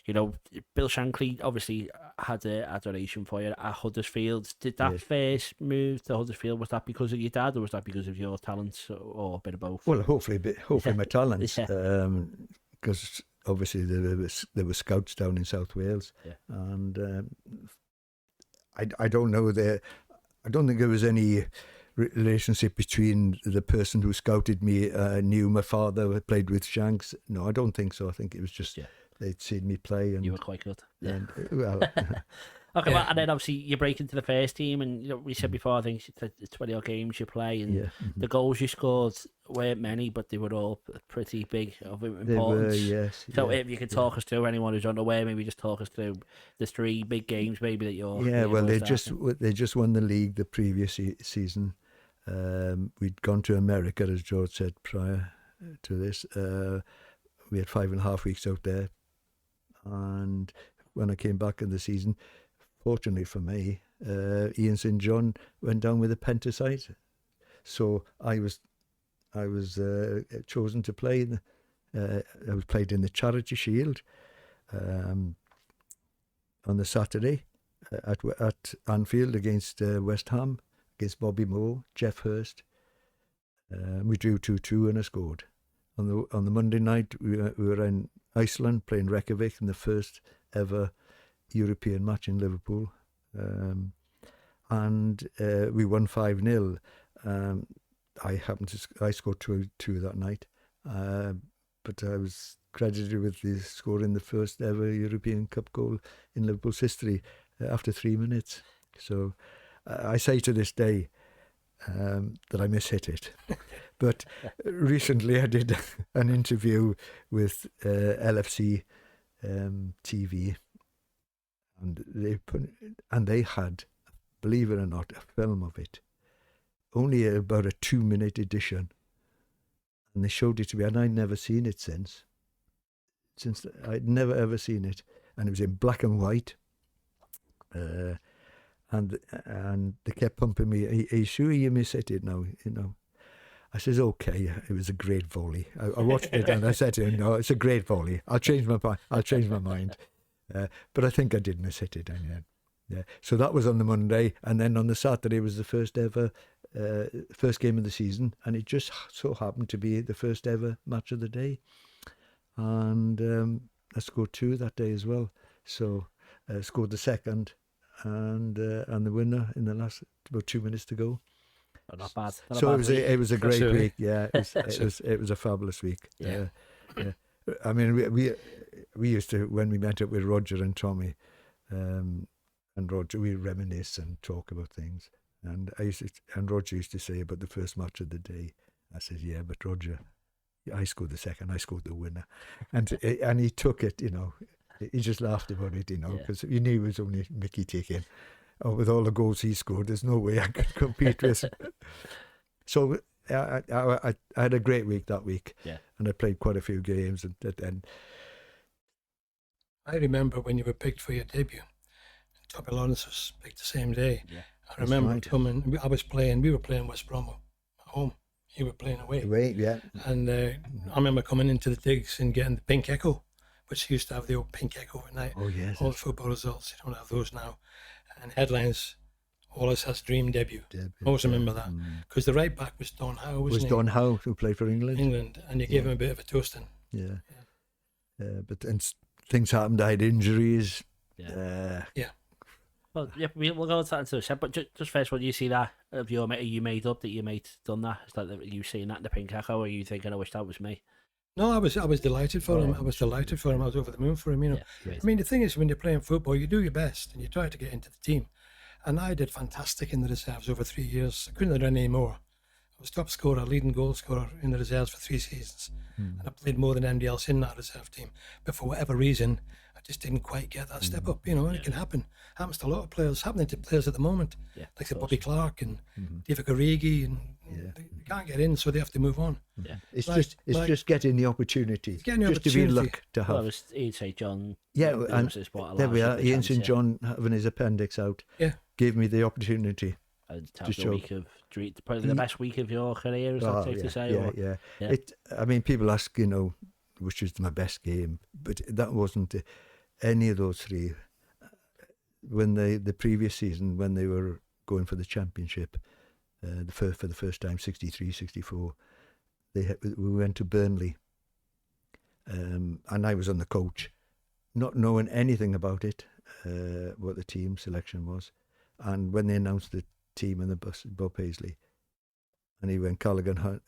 Bill Shankly obviously had adoration for you at Huddersfield. Did that first move to Huddersfield, was that because of your dad, or was that because of your talents, or a bit of both? Well, hopefully my talents, because obviously there were scouts down in South Wales, and. I don't know I don't think there was any relationship between the person who scouted me knew my father had played with Shanks. No, I don't think so. I think it was just they'd seen me play, and you were quite good. Okay, well, and then obviously you break into the first team, and we said before, I think it's 20 odd games you play, and the goals you scored weren't many, but they were all pretty big of importance. They were, yes. So if you could talk us through, anyone who's unaware, maybe just talk us through the 3 big games maybe that you're. Yeah, well, they just won the league the previous season. We'd gone to America, as George said prior to this. We had 5.5 weeks out there, and when I came back in the season, fortunately for me, Ian St John went down with appendicitis, so I was chosen to play. I was played in the Charity Shield on the Saturday at Anfield against West Ham, against Bobby Moore, Jeff Hurst. We drew 2-2 and I scored. On the Monday night, we were in Iceland playing Reykjavik in the first ever European match in Liverpool, and we won 5-0. I scored two that night, but I was credited with scoring the first ever European Cup goal in Liverpool's history. after 3 minutes. So I say to this day that I mishit it. But recently I did an interview with LFC TV, and they had, believe it or not, a film of it, only about a 2-minute edition, and they showed it to me, and I'd never seen it since I'd never ever seen it, and it was in black and white, and they kept pumping me, are you sure you mishit it now, I says, okay, it was a great volley. I watched it and I said to him, no, it's a great volley. I'll change my mind. But I think I did mishit it. Yeah. So that was on the Monday, and then on the Saturday was the first game of the season, and it just so happened to be the first ever match of the day. And I scored 2 that day as well. So I scored the second and the winner in the last about 2 minutes to go. Oh, not bad. So it was a great week. Yeah, it was a fabulous week. Yeah. I mean, we used to, when we met up with Roger and Tommy, and Roger, we reminisce and talk about things. And Roger used to say about the first match of the day. I said, yeah, but Roger, I scored the second, I scored the winner, and he took it. He just laughed about it. Because he knew it was only Mickey taking. Oh, with all the goals he scored, there's no way I could compete with. So I had a great week that week, and I played quite a few games. And I remember when you were picked for your debut. Tommy Lawrence was picked the same day. Yeah, I remember coming. We were playing West Brom at home. You were playing away. Yeah. And I remember coming into the digs and getting the pink echo, which used to have the old pink echo at night. Oh yes. All the football results. You don't have those now. And headlines, Wallace has dream debut. I always remember that. Because the right back was Don Howe, wasn't he? Don Howe, who played for England. And you gave him a bit of a toasting. Yeah. But things happened. I had injuries. Yeah. Well, yeah, we'll go into that in a second. But just first, when you see that of your mate, you made up that your mate done that, is that you seeing that in the pink echo, or are you thinking, I wish that was me? No, I was delighted for him. I was delighted for him. I was over the moon for him. I mean, the thing is, when you're playing football, you do your best and you try to get into the team. And I did fantastic in the reserves over 3 years. I couldn't have done any more. I was top scorer, leading goal scorer in the reserves for 3 seasons. And I played more than anybody else in that reserve team. But for whatever reason, I just didn't quite get that step up, and it can happen. Happens to a lot of players, happening to players at the moment. Like the Bobby Clark and David Origi, and they can't get in, so they have to move on. Yeah. It's just getting the opportunity. To be luck to have. Well, you'd say John. Yeah, and there we are. Ian St. John having his appendix out. Yeah. Gave me the opportunity. To show. Probably the best week of your career, is that safe to say? Yeah. I mean, people ask, which was my best game, but that wasn't any of those 3. When the previous season, when they were going for the championship, for the first time, 63, 64, we went to Burnley, and I was on the coach, not knowing anything about it, what the team selection was, and when they announced the team in the bus, Bob Paisley, and he went Callaghan,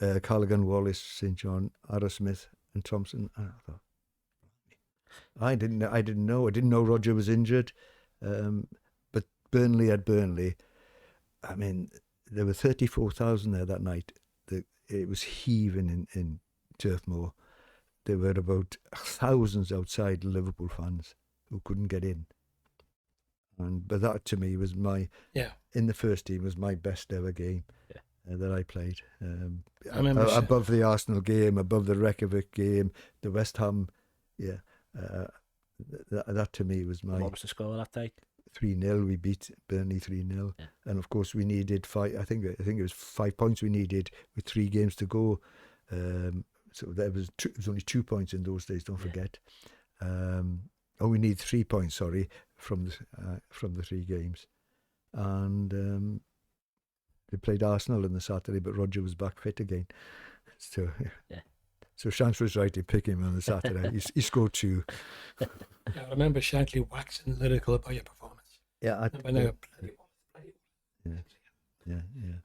Wallace, St. John, Arrowsmith, and Thompson. And I thought, I didn't know. I didn't know Roger was injured, but Burnley had Burnley. I mean, there were 34,000 there that night. It was heaving in Turf Moor. There were about thousands outside Liverpool fans who couldn't get in. But that to me was in the first team was my best ever game that I played. I remember above the Arsenal game, above the Reykjavik game, the West Ham, that to me was my. What was the score that day? 3-0. We beat Burnley 3-0, and of course we needed 5. I think it was 5 points we needed with 3 games to go. So there was it was only 2 points in those days. Don't forget. We need 3 points. Sorry, from the 3 games, and they played Arsenal on the Saturday, but Roger was back fit again. So So Shanks was right to pick him on the Saturday. he scored 2. I remember Shankly waxing lyrical about your performance. Yeah,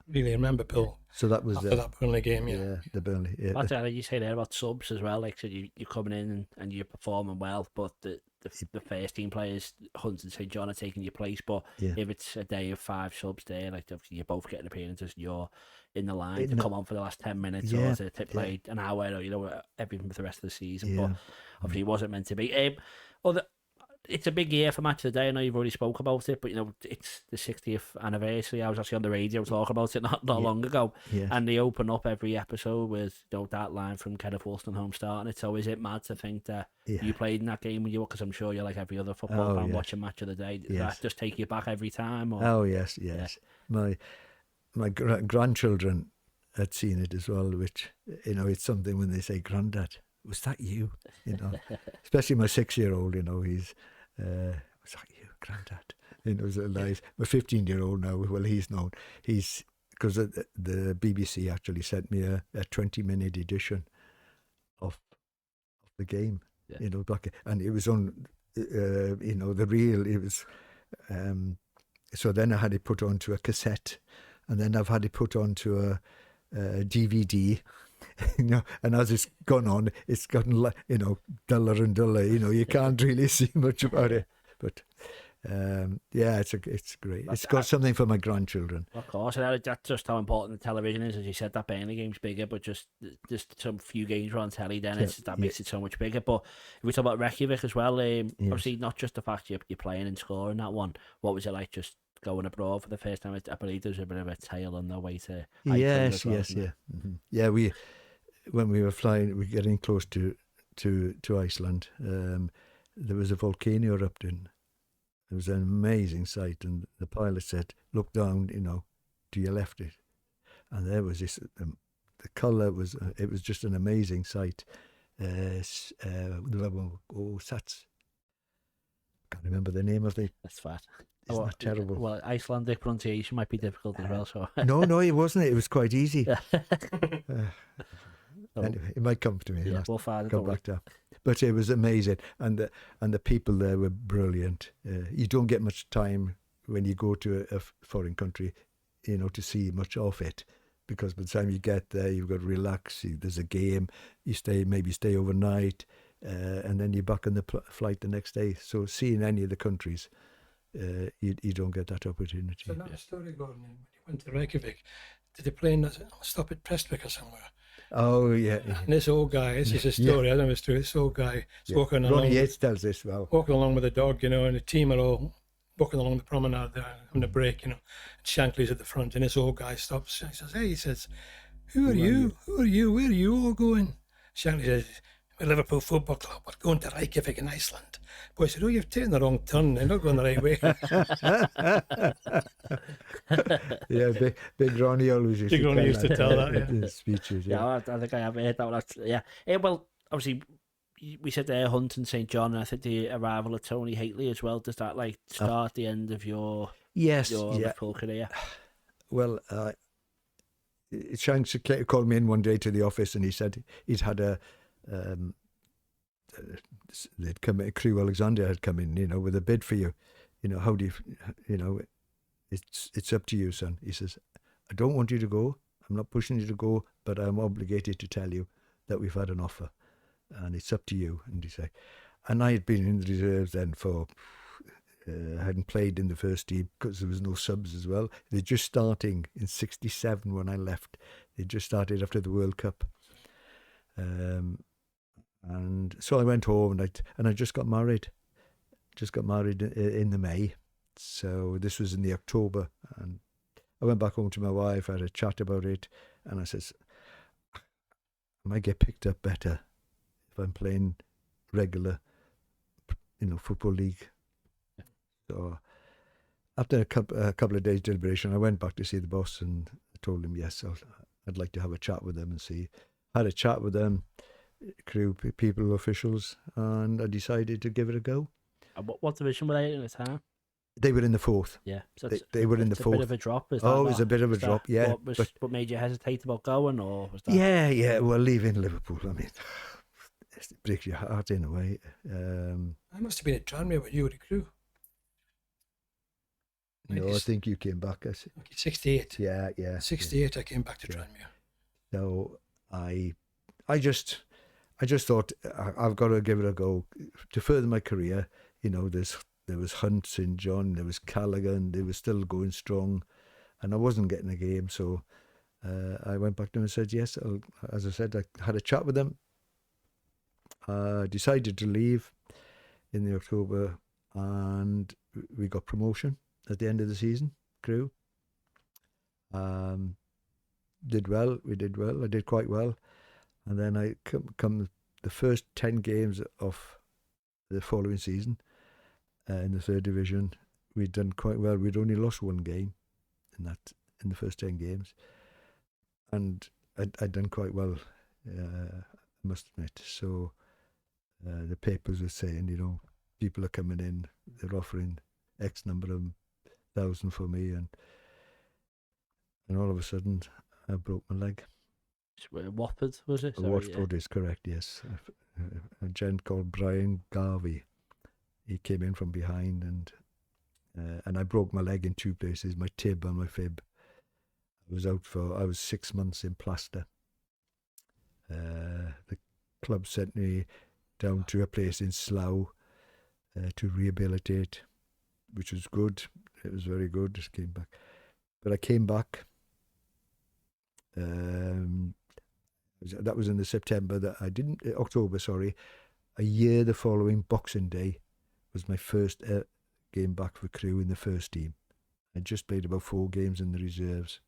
Really remember Bill. So that was after that Burnley game. The Burnley. Yeah. That's you say there about subs as well. Like, so you're coming in and you're performing well, but the first team players, Hunt and St John, are taking your place. But if it's a day of 5 subs there, like obviously you're both getting appearances, and you're in the line to come on for the last 10 minutes or to play an hour, or everything for the rest of the season. But obviously it wasn't meant to be. It's a big year for Match of the Day. I know you've already spoke about it, but it's the 60th anniversary. I was actually on the radio talking about it not long ago, and they open up every episode with that line from Kenneth Wolstenholme starting it. So is it mad to think that you played in that game when you were? Because I'm sure you're like every other football fan watching Match of the Day. Does that just take you back every time? Or? Oh yes. My grandchildren had seen it as well, which it's something when they say, "Grandad, was that you?" Especially my 6-year-old. He's was that you, Grandad? It's nice. My 15-year-old now. Well, he's known. He's because the BBC actually sent me a 20-minute edition of the game. And it was on the reel. It was so then I had it put onto a cassette, and then I've had it put onto a DVD. And as it's gone on, it's gotten duller and duller. You can't really see much about it, but it's great. It's got something for my grandchildren. Of course, and that's just how important the television is. As you said, that Burnley game's bigger, but just some few games are on telly, then that makes it so much bigger. But if we talk about Reykjavik as well, obviously not just the fact you're playing and scoring that one. What was it like just going abroad for the first time? I believe there's a bit of a tale on the way to Iceland. When we were flying, we were getting close to Iceland. There was a volcano erupting. It was an amazing sight, and the pilot said, "Look down, to your left." And there was this. The colour was. It was just an amazing sight. Sats. Can't remember the name of it. That's fine. Isn't that terrible? Well, Icelandic pronunciation might be difficult as well. So no, it wasn't. It was quite easy. Anyway, it might come to me. We'll find it. Go back to that. But it was amazing, and the people there were brilliant. You don't get much time when you go to a foreign country, to see much of it, because by the time you get there, you've got to relax. There's a game. You stay overnight, and then you're back on the flight the next day. So seeing any of the countries, you don't get that opportunity. So that story, Gordon, when you went to Reykjavik, did the plane stop at Prestwick or somewhere? Oh yeah. And this old guy, this is a story. I don't know if it's true. This old guy is walking along. Ronnie Yates tells this well. Walking along with a dog, and the team are all walking along the promenade there, having a break, and Shankly's at the front, and this old guy stops. He says, "Hey," he says, "Who are you? Who are you? Where are you all going?" Shankly says, "We're Liverpool Football Club. We're going to Reykjavik in Iceland." Boy said, "Oh, you've taken the wrong turn. You're not going the right way." Big Ronnie always used to tell that in his speeches. I think I have heard that one. Well, obviously, we said there Hunt and St John, and I think the arrival of Tony Hateley as well. Does that start the end of your Liverpool career? Well, Shanks called me in one day to the office, and he said he'd had they'd come. Crew Alexander had come in, with a bid for you. How do you, it's up to you, son. He says, "I don't want you to go. I'm not pushing you to go, but I'm obligated to tell you that we've had an offer, and it's up to you." And he said, and I had been in the reserves then I hadn't played in the first team because there was no subs as well. They're just starting in '67 when I left. They just started after the World Cup. And so I went home and I just got married. In the May. So this was in the October, and I went back home to my wife. I had a chat about it, and I says, "I might get picked up better if I'm playing regular, football league." So after a couple of days deliberation, I went back to see the boss and I told him yes, I'd like to have a chat with them and see. I had a chat with them, crew people, officials, and I decided to give it a go. What division were they in at the time? They were in the fourth. Yeah, so they were in the fourth. A bit of a drop. It was a bit of a drop. Yeah. What made you hesitate about going, or was that? Yeah. Well, leaving Liverpool, I mean, it breaks your heart in a way. I must have been at Tranmere when you were the crew. No, I think you came back. 68. Yeah. 68. I came back to Tranmere. So I I just thought I've got to give it a go to further my career. You know, there was Hunt, St. John, there was Callaghan, they were still going strong, and I wasn't getting a game. So I went back to them and said, yes, as I said, I had a chat with them. Decided to leave in the October, and we got promotion at the end of the season, Crewe. Did well, we did well, I did quite well. And then I come the first 10 games of the following season in the third division, we'd done quite well. We'd only lost one game in the first 10 games. And I'd done quite well, I must admit. So the papers were saying, you know, people are coming in, they're offering X number of thousand for me, and all of a sudden I broke my leg. Watford, was it? Watford is correct, yes. A gent called Brian Garvey, he came in from behind, and I broke my leg in two places, my tib and my fib. I was 6 months in plaster. The club sent me down to a place in Slough to rehabilitate, which was good. It was very good. Just came back, but I came back. That was in the September that I didn't October. Sorry, a year the following Boxing Day was my first game back for Crewe in the first team. I just played about 4 games in the reserves,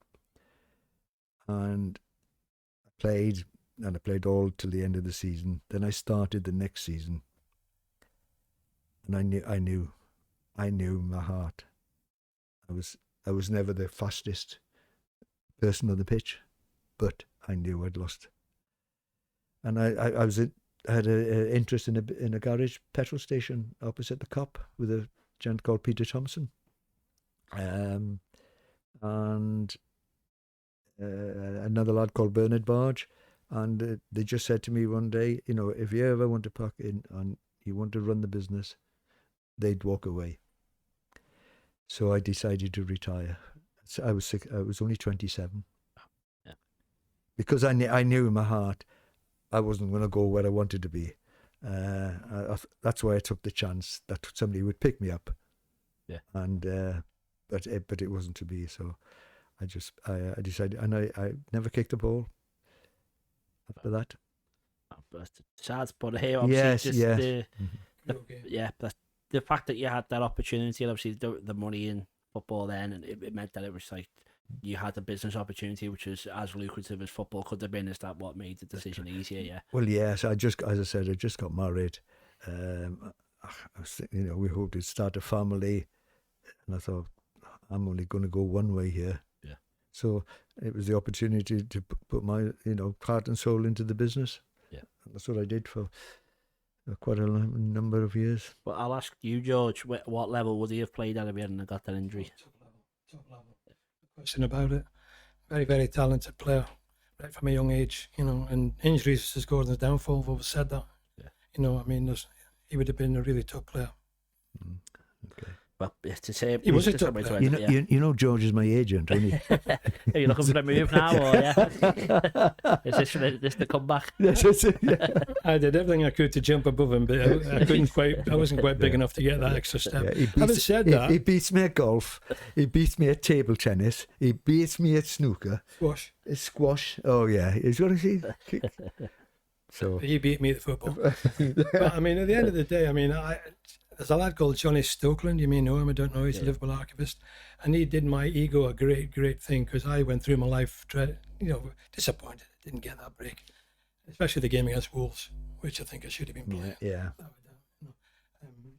and I played all till the end of the season. Then I started the next season, and I knew in my heart I was never the fastest person on the pitch, but I knew I'd lost. And I had an interest in a garage petrol station opposite the Cop with a gent called Peter Thompson, and another lad called Bernard Barge, and they just said to me one day, you know, if you ever want to pack in and you want to run the business, they'd walk away. So I decided to retire. So I was only 27. Yeah. Because I knew in my heart I wasn't going to go where I wanted to be. That's why I took the chance that somebody would pick me up. Yeah. And but it wasn't to be. So I decided, and I never kicked a ball after that. But sad, but here obviously Yes. The fact that you had that opportunity, and obviously the money in football then, and it meant that it was like you had a business opportunity which was as lucrative as football could have been. Is that what made the decision easier? Yeah. Well, yes. As I said, I just got married. I was thinking, you know, we hoped to start a family, and I thought, I'm only going to go one way here. Yeah. So it was the opportunity to put my, you know, heart and soul into the business. Yeah. That's what I did for quite a number of years. Well, I'll ask you, George, what level would he have played at if he hadn't got that injury? Top level. No question about it. Very, very talented player, right from a young age, you know, and injuries is Gordon's downfall. I've always said that. Yeah. You know, I mean, he would have been a really top player. Okay. Well, to say he was a top player. You know, George is my agent, isn't he? Are you looking for a move now, or yeah? Is this the comeback? Yes, yeah. I did everything I could to jump above him, but I couldn't quite. I wasn't quite big enough to get that extra step. Yeah, Having said that, he beats me at golf. He beats me at table tennis. He beats me at snooker. Squash. Oh yeah, he's got to see. So he beat me at football. But I mean, at the end of the day, I mean, there's a lad called Johnny Stokeland. You may know him. I don't know. He's a Liverpool archivist, and he did my ego a great thing, because I went through my life, disappointed. I didn't get that break, especially the game against Wolves, which I think I should have been playing. Yeah.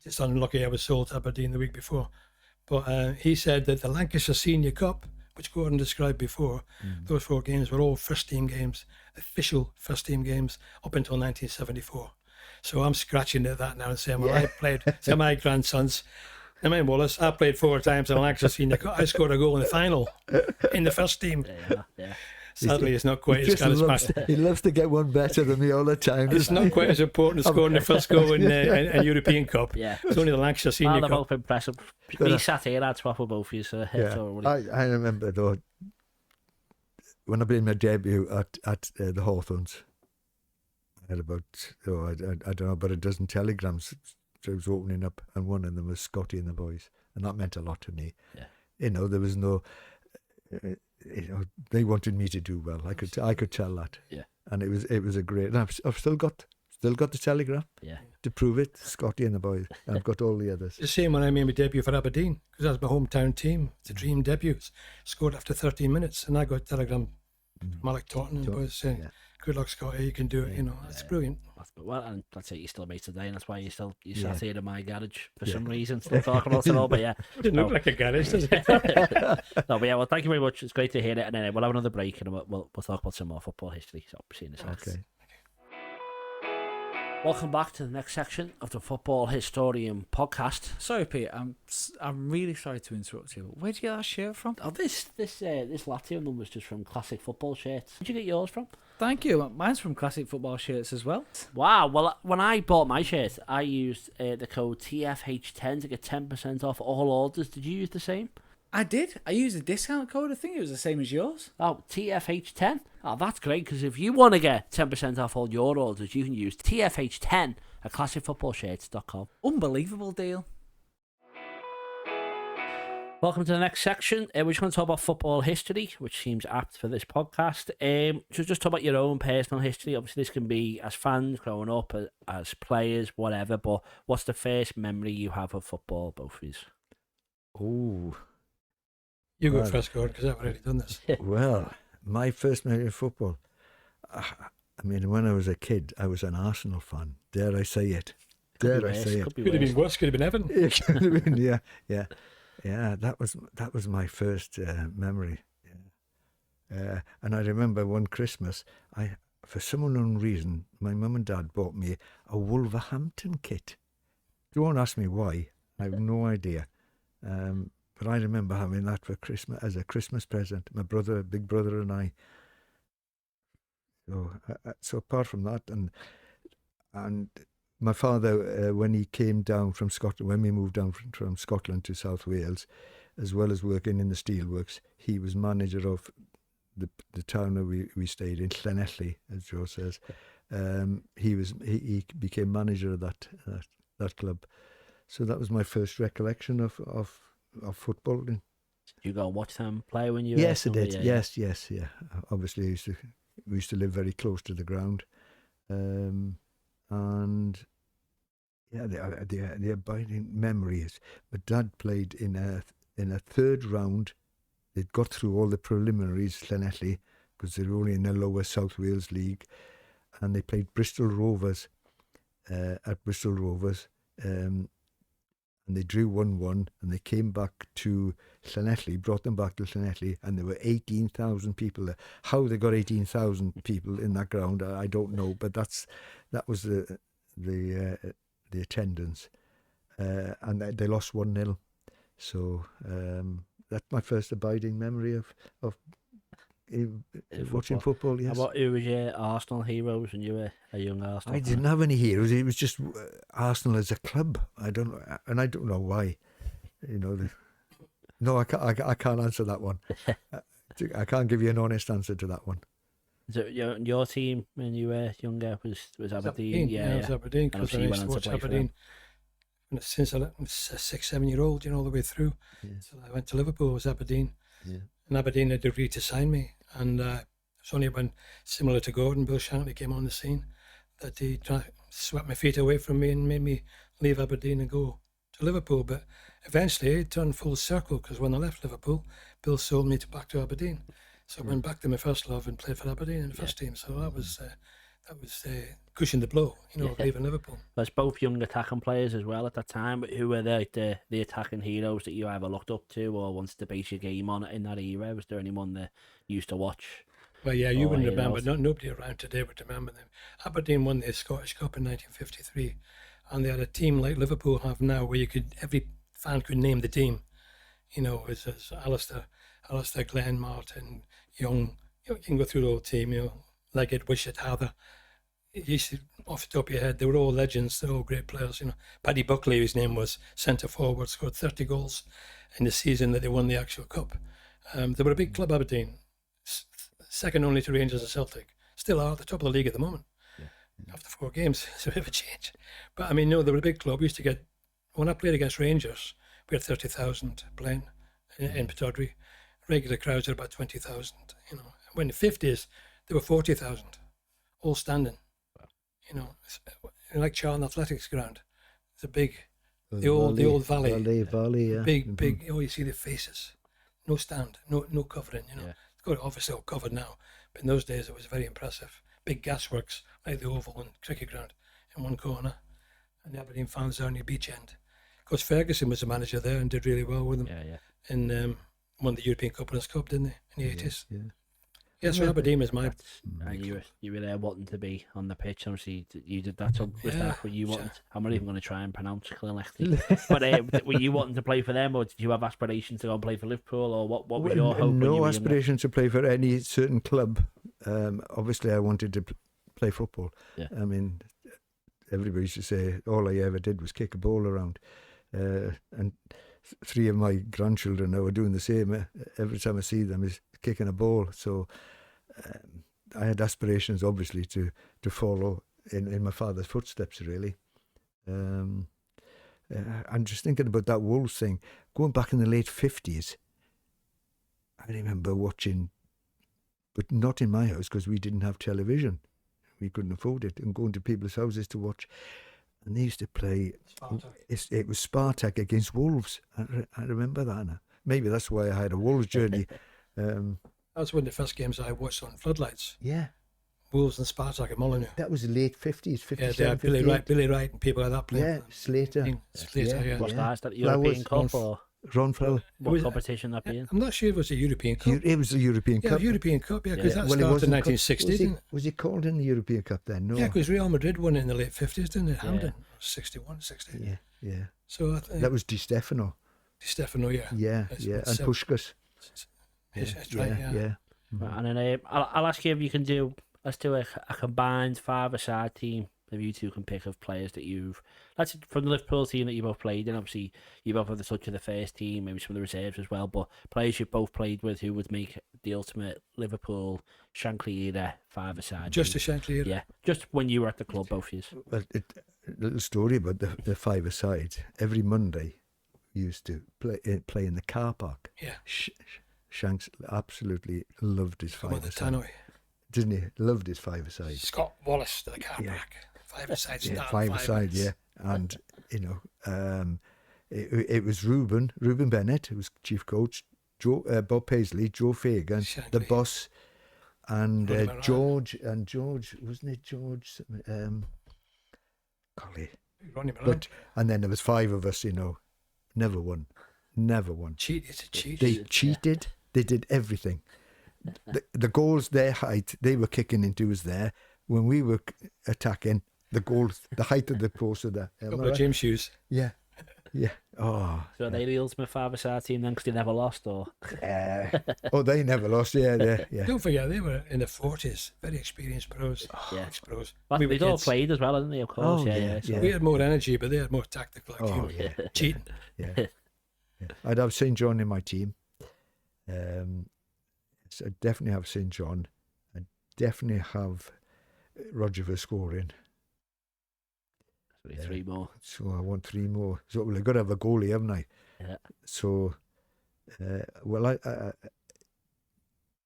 Just unlucky I was sold to Aberdeen the week before. But he said that the Lancashire Senior Cup, which Gordon described before, those 4 games were all first team games, official first team games, up until 1974. So I'm scratching at that now and saying, well, I played, so my grandsons, I mean, Wallace, I played 4 times in the Lancashire Senior Cup. I scored a goal in the final in the first team. Yeah. Sadly, it's not quite as kind of smash. He loves to get one better than me all the time. It's not quite as important as scoring the first goal in a European Cup. Yeah. It's only the Lancashire Senior They're Cup. both impressive. Me sat here, I'd swap for both of you. So I remember, though, when I made my debut at the Hawthorns, had about, I don't know, about a dozen telegrams. So I was opening up, and one of them was Scotty and the boys, and that meant a lot to me. Yeah. You know, there was no, they wanted me to do well. I could tell that. Yeah. And it was a great. And I've still got the telegram. Yeah. To prove it, Scotty and the boys. I've got all the others. The same when I made my debut for Aberdeen, because that's my hometown team. It's a dream debut. Scored after 13 minutes, and I got a telegram from Alec Taunton and boys saying, "Good luck, Scotty. You can do it." You know, it's brilliant. Well, and that's it. You still mate today, and that's why you sat here in my garage for some reason, still talking about it all. But yeah, it didn't look like a garage, does it? No, but yeah. Well, thank you very much. It's great to hear it, and then we'll have another break, and we'll talk about some more football history. So, see you in a second. Okay. Welcome back to the next section of the Football Historian podcast. Sorry, Pete. I'm really sorry to interrupt you. But where'd you get that shirt from? Oh, this Lazio number's just from Classic Football Shirts. Where'd you get yours from? Thank you. Mine's from Classic Football Shirts as well. Wow. Well, when I bought my shirt, I used the code TFH10 to get 10% off all orders. Did you use the same? I did. I used a discount code. I think it was the same as yours. Oh, TFH10? Oh, that's great, because if you want to get 10% off all your orders, you can use TFH10 at classicfootballshirts.com. Unbelievable deal. Welcome to the next section. We're just going to talk about football history, which seems apt for this podcast. So just talk about your own personal history. Obviously, this can be as fans growing up, as players, whatever. But what's the first memory you have of football, both of you? Oh. You go first, Gordon, because I've already done this. Well, my first memory of football. I mean, when I was a kid, I was an Arsenal fan. Dare I say it? Dare I say it? Could have been worse. Could have been Evan. It could have been, yeah. That was my first memory. Yeah. And I remember one Christmas, for some unknown reason, my mum and dad bought me a Wolverhampton kit. Don't ask me why. I have no idea. But I remember having that for Christmas as a Christmas present. My brother, big brother, and I. So apart from that, and my father, when he came down from Scotland, when we moved down from Scotland to South Wales, as well as working in the steelworks, he was manager of the town that we stayed in, Llanelli, as Joe says. He became manager of that club. So that was my first recollection of football. Did you go and watch them play when you were? Yes, I did. Yes. Obviously, we used to live very close to the ground, and the abiding memory is my dad played in a third round. They'd got through all the preliminaries, Llanelli, because they were only in the lower South Wales League, and they played Bristol Rovers at Bristol Rovers. And they drew 1-1, and they came back to Llanelli, brought them back to Llanelli, and there were 18,000 people there. How they got 18,000 people in that ground, I don't know, but that was the attendance, and they lost 1-0. So that's my first abiding memory of watching football. Yes. Who was your Arsenal heroes when you were a young Arsenal? I didn't have any heroes. It was just Arsenal as a club. I don't know why. No, I can't answer that one. I can't give you an honest answer to that one. So your team when you were younger was Aberdeen? Yeah, it was Aberdeen, because I used to watch Aberdeen since I was a 6-7-year-old, all the way through. Yeah. So I went to Liverpool, it was Aberdeen. Yeah. And Aberdeen had agreed to sign me, and it's only when, similar to Gordon, Bill Shankly came on the scene, that he swept my feet away from me and made me leave Aberdeen and go to Liverpool. But eventually it turned full circle, because when I left Liverpool, Bill sold me back to Aberdeen. So I went back to my first love and played for Aberdeen in the first team. So that was cushioned the blow, leaving Liverpool. There's both young attacking players as well at that time. But who were the attacking heroes that you either looked up to or wanted to base your game on in that era? Was there anyone that you used to watch? Well, yeah, you wouldn't remember. Nobody around today would remember them. Aberdeen won the Scottish Cup in 1953, and they had a team like Liverpool have now, where every fan could name the team. It was Alistair, Glenn, Martin, Young. You can go through the whole team. Leggett, Wishart, Hather. You see, off the top of your head, they were all legends. They're all great players. Paddy Buckley, whose name was centre forward, scored 30 goals in the season that they won the actual cup. They were a big club, Aberdeen, second only to Rangers and Celtic. Still are at the top of the league at the moment. Yeah. after 4 games. It's a bit of a change. But I mean, no, they were a big club. We used to get, when I played against Rangers, we had 30,000 playing in Pittodrie. Regular crowds are about 20,000. You know, when the 50s, there were 40,000, all standing. You know, it's like Charlton Athletics ground. It's a big, the old valley. Valley, yeah. Big. Oh, you see the faces. No stand, no covering. You know, it's got obviously all covered now, but in those days it was very impressive. Big gasworks like the Oval and cricket ground in one corner, and the Aberdeen fans are on the beach end. Of course, Ferguson was the manager there and did really well with them. And won the European Cup Winners' Cup, didn't they, in the 80s? Yeah, so Aberdeen was my. You were there wanting to be on the pitch. Obviously, you did that. So was that what you wanted? I'm not even going to try and pronounce correctly. But were you wanting to play for them, or did you have aspirations to go and play for Liverpool, or what was your hope? No aspirations to play for any certain club. Obviously, I wanted to play football. Yeah. I mean, everybody used to say all I ever did was kick a ball around, and 3 of my grandchildren now are doing the same. Every time I see them is kicking a ball. So I had aspirations, obviously, to follow in my father's footsteps, really. I'm just thinking about that Wolves thing. Going back in the late 50s, I remember watching, but not in my house because we didn't have television. We couldn't afford it, and going to people's houses to watch. And they used to play, it was Spartak against Wolves. I remember that now. Maybe that's why I had a Wolves journey. That was one of the first games I watched on floodlights. Yeah. Wolves and Spartak at Molyneux. That was the late 50s, 57, yeah, they had Billy Wright and people like that playing. Yeah, Slater. What's that European Cup or? Ronfeld. What competition that being? I'm not sure if it was a European Cup. It was the European Cup. Yeah, European Cup, yeah, because that started in 1960. Was it called in the European Cup then? No. Yeah, because Real Madrid won it in the late 50s, didn't it? Hamden, 61, 60. Yeah. So that was Di Stefano. Di Stefano, yeah. Yeah, and Puskás. That's right, yeah. And then I'll ask you if you can do, let's do a combined five-a-side team. If you two can pick of players that that's from the Liverpool team that you both played in. Obviously, you both have the touch of the first team, maybe some of the reserves as well. But players you both played with who would make the ultimate Liverpool Shankly era five-a-side. Just a Shankly era. Yeah, just when you were at the club, both of you. Well, a little story about the five-a-side. Every Monday, we used to play in the car park. Yeah. Shanks absolutely loved his five-a-side. Didn't he? Loved his five-a-side. Scott Wallace to the car park. Five-a-side start. Five-a-side, yeah. And, it was Ruben Bennett, who was chief coach, Bob Paisley, Joe Fagan, Shankly. the boss, and George, wasn't it George? Golly. And then there was 5 of us, never won. They cheated. They did everything. The goals, their height, they were kicking into was there. When we were attacking, the height of the post of the couple of gym shoes. Yeah. Oh. So are they the ultimate five-a-side team then, because they never lost, or? They never lost. Yeah. Don't forget, they were in the 40s, very experienced pros. Ex-pros. Well, they'd all played as well, hadn't they? Of course. So we had more energy, but they had more tactical. Cheating. Yeah. I'd have St. John in my team. So I definitely have St. John. I definitely have Roger for scoring. 3 more. So I want 3 more. So I've got to have a goalie, haven't I? Yeah. So,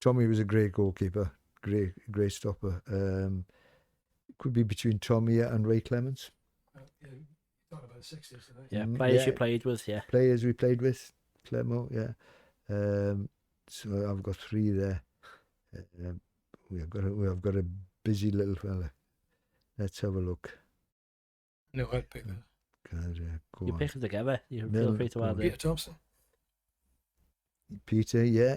Tommy was a great goalkeeper, great stopper. Could be between Tommy and Ray Clements. Talking about the 60s, yeah, players you played with, yeah. Players we played with, Clemo, yeah. So I've got 3 there. We've got a busy little fella. Let's have a look. No, I'd pick that. You pick them together. You feel free to add Peter Thompson. Peter, yeah.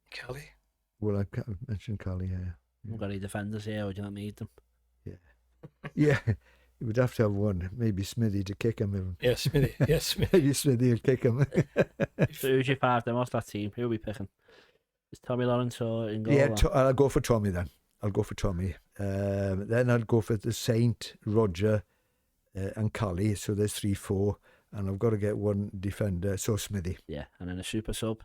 Kelly. Well, I mentioned Kelly, yeah. We've got any defenders here, or do you not need them? Yeah. You would have to have one, maybe Smithy to kick him. Yeah, Smithy. Maybe Smithy will kick him. So who's your 5 then? What's that team? Who are we picking? Is Tommy Lawrence or in goal? Yeah, I'll go for Tommy then. Then I'll go for the Saint, Roger, and Kelly. So there's 3, 4, and I've got to get one defender. So Smithy. Yeah, and then a super sub.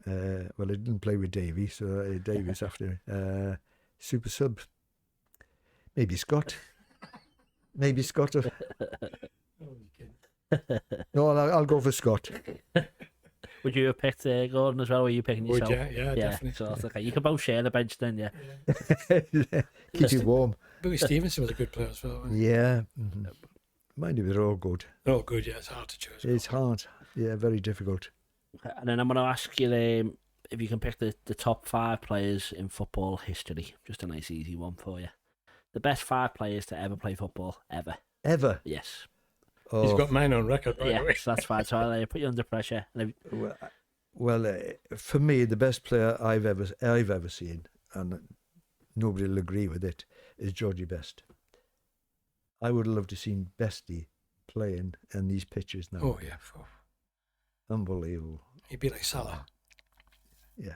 Well, I didn't play with Davey, so Davey's after super sub. Maybe Scott. Maybe Scott. No, I'll go for Scott. Would you have picked Gordon as well, or were you picking yourself? Yeah, definitely. So that's okay. You can both share the bench then, yeah. Keep you warm. Billy Stevenson was a good player as well. Yeah. Mm-hmm. Mind you, they're all good. They're all good, yeah. It's hard to choose. It's hard. Yeah, very difficult. And then I'm going to ask you if you can pick the top 5 players in football history. Just a nice, easy one for you. The best 5 players to ever play football, ever. Ever? Yes. Oh. He's got mine on record, by the way. So that's fine. So I'll put you under pressure. Well, for me, the best player I've ever seen, and nobody will agree with it, is Georgie Best. I would love to see Bestie playing in these pitches now. Oh, yeah. Unbelievable. He'd be like Salah. Yeah.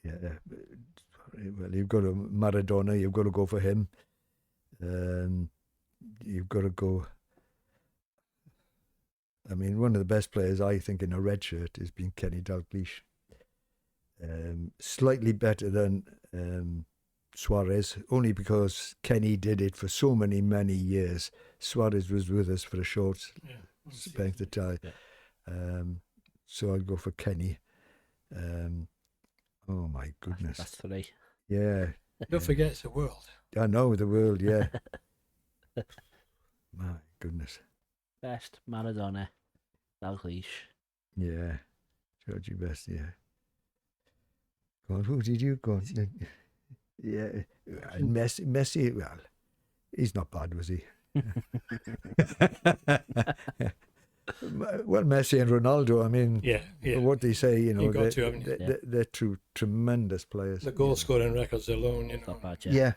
Yeah. Well, you've got to Maradona. You've got to go for him. You've got to go. I mean, one of the best players I think in a red shirt has been Kenny Dalglish. Slightly better than Suarez, only because Kenny did it for so many years. Suarez was with us for a short length of time. Yeah. So I'll go for Kenny. Oh my goodness. That's 3. Yeah. Don't forget it's the world. I know, the world, yeah. My goodness. Best, Maradona, Dalglish. Yeah. Georgie Best, yeah. Go on, who did you go on? Yeah. Messi, well, he's not bad, was he? Well, Messi and Ronaldo, I mean, what they say, you know, they're tremendous players. The goal scoring records alone, you know. Not bad, yeah.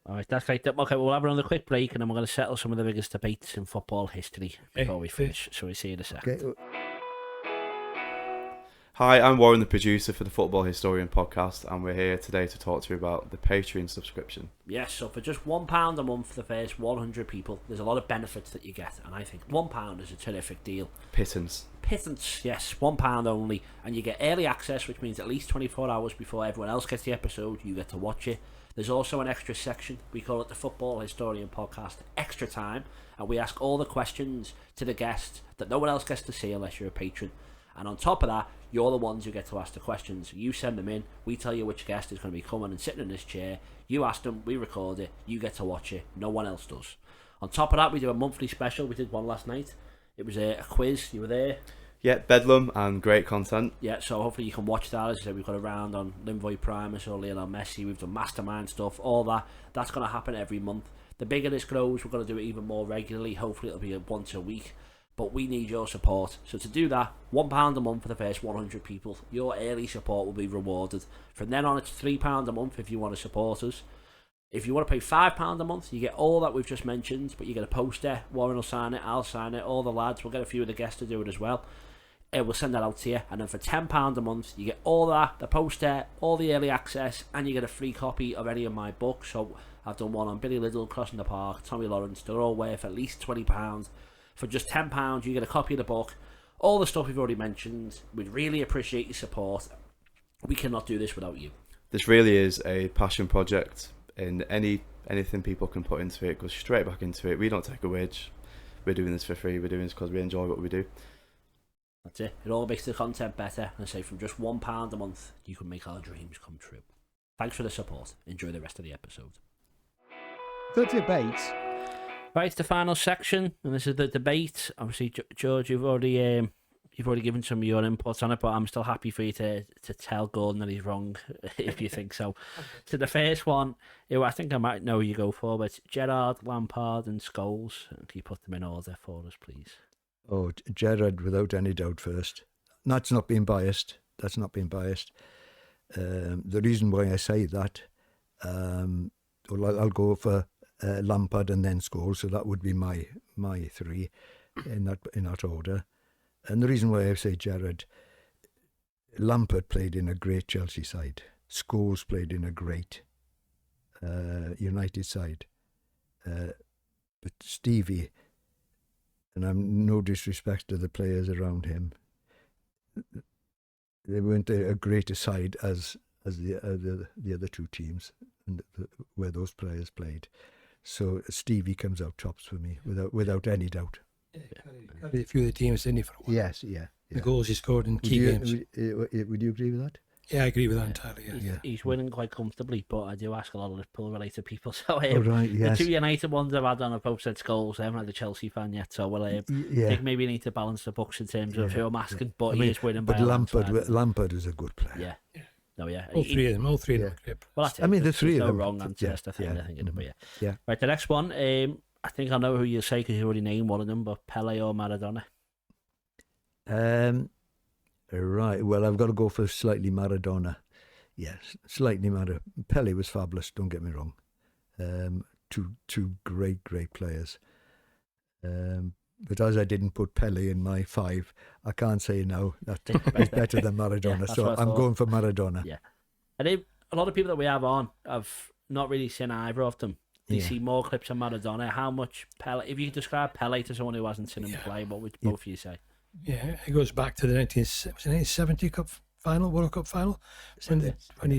All right, that's great. Okay, we'll have another quick break and then we're going to settle some of the biggest debates in football history before we finish. So we'll see you in a second. Okay. Hi, I'm Warren, the producer for the Football Historian podcast, and we're here today to talk to you about the Patreon subscription. Yes, so for just £1 a month for the first 100 people, there's a lot of benefits that you get, and I think £1 is a terrific deal. Pittance, yes, £1 only, and you get early access, which means at least 24 hours before everyone else gets the episode, you get to watch it. There's also an extra section, we call it the Football Historian Podcast Extra Time, and we ask all the questions to the guests that no one else gets to see unless you're a patron. And on top of that, you're the ones who get to ask the questions. You send them in, we tell you which guest is going to be coming and sitting in this chair. You ask them, we record it, you get to watch it. No one else does. On top of that, we do a monthly special. We did one last night. It was a quiz. You were there. Yeah, bedlam and great content. Yeah, so hopefully you can watch that. As I said, we've got a round on Linvoy Primus or Lionel Messi. We've done mastermind stuff, all that. That's going to happen every month. The bigger this grows, we're going to do it even more regularly. Hopefully it'll be once a week. But we need your support. So to do that, £1 a month for the first 100 people. Your early support will be rewarded. From then on, it's £3 a month if you want to support us. If you want to pay £5 a month, you get all that we've just mentioned, but you get a poster. Warren will sign it, I'll sign it, all the lads. We'll get a few of the guests to do it as well. We'll send that out to you. And then for £10 a month, you get all that, the poster, all the early access, and you get a free copy of any of my books. So I've done one on Billy Liddell, Crossing the Park, Tommy Lawrence. They're all worth at least £20. For just £10, you get a copy of the book, all the stuff we've already mentioned. We'd really appreciate your support. We cannot do this without you. This really is a passion project, and anything people can put into it goes straight back into it. We don't take a wage. We're doing this for free. We're doing this because we enjoy what we do. That's it. It all makes the content better. And I say from just £1 a month, you can make our dreams come true. Thanks for the support. Enjoy the rest of the episode. The debate. Right, the final section, and this is the debate. Obviously, George, you've already given some of your input on it, but I'm still happy for you to tell Gordon that he's wrong if you think so. So the first one, I think I might know who you go for, but Gerrard, Lampard, and Scholes. Can you put them in order for us, please? Oh, Gerrard, without any doubt, first. That's not being biased. The reason why I say that, I'll go for Lampard and then Scholes, so that would be my 3 in that order. And the reason why I say Gerrard, Lampard played in a great Chelsea side. Scholes played in a great United side. But Stevie, and I'm no disrespect to the players around him, they weren't a greater side as as the other two teams and where those players played. So Stevie comes out tops for me without any doubt. A few of the teams, didn't he, for a while? Yes, yeah. The goals he scored in key games. Would you agree with that? Yeah, I agree with that entirely. Yeah. He's winning quite comfortably, but I do ask a lot of Liverpool-related people. So right, yes. The two United ones I've had on a post said goals. I haven't had a Chelsea fan yet, so I think maybe you need to balance the books in terms of who I'm asking. But he is winning by a Lampard is a good player. Yeah. No, yeah. All three of them. All three of them. Well, that's it. I mean, the three of them. No wrong answer. That's the thing. I think it'll be. Yeah. Right, the next one. I think I know who you'll say because you already named one of them, but Pele or Maradona? Right. Well, I've got to go for slightly Maradona. Yes, slightly Maradona. Pele was fabulous. Don't get me wrong. Two great players. But as I didn't put Pele in my 5, I can't say now that he's better than Maradona. So I'm going for Maradona. Yeah. I think a lot of people that we have on have not really seen either of them. They see more clips of Maradona. How much Pele? If you could describe Pele to someone who hasn't seen him play, what would both of you say? Yeah, it goes back to the 1970 World Cup final, when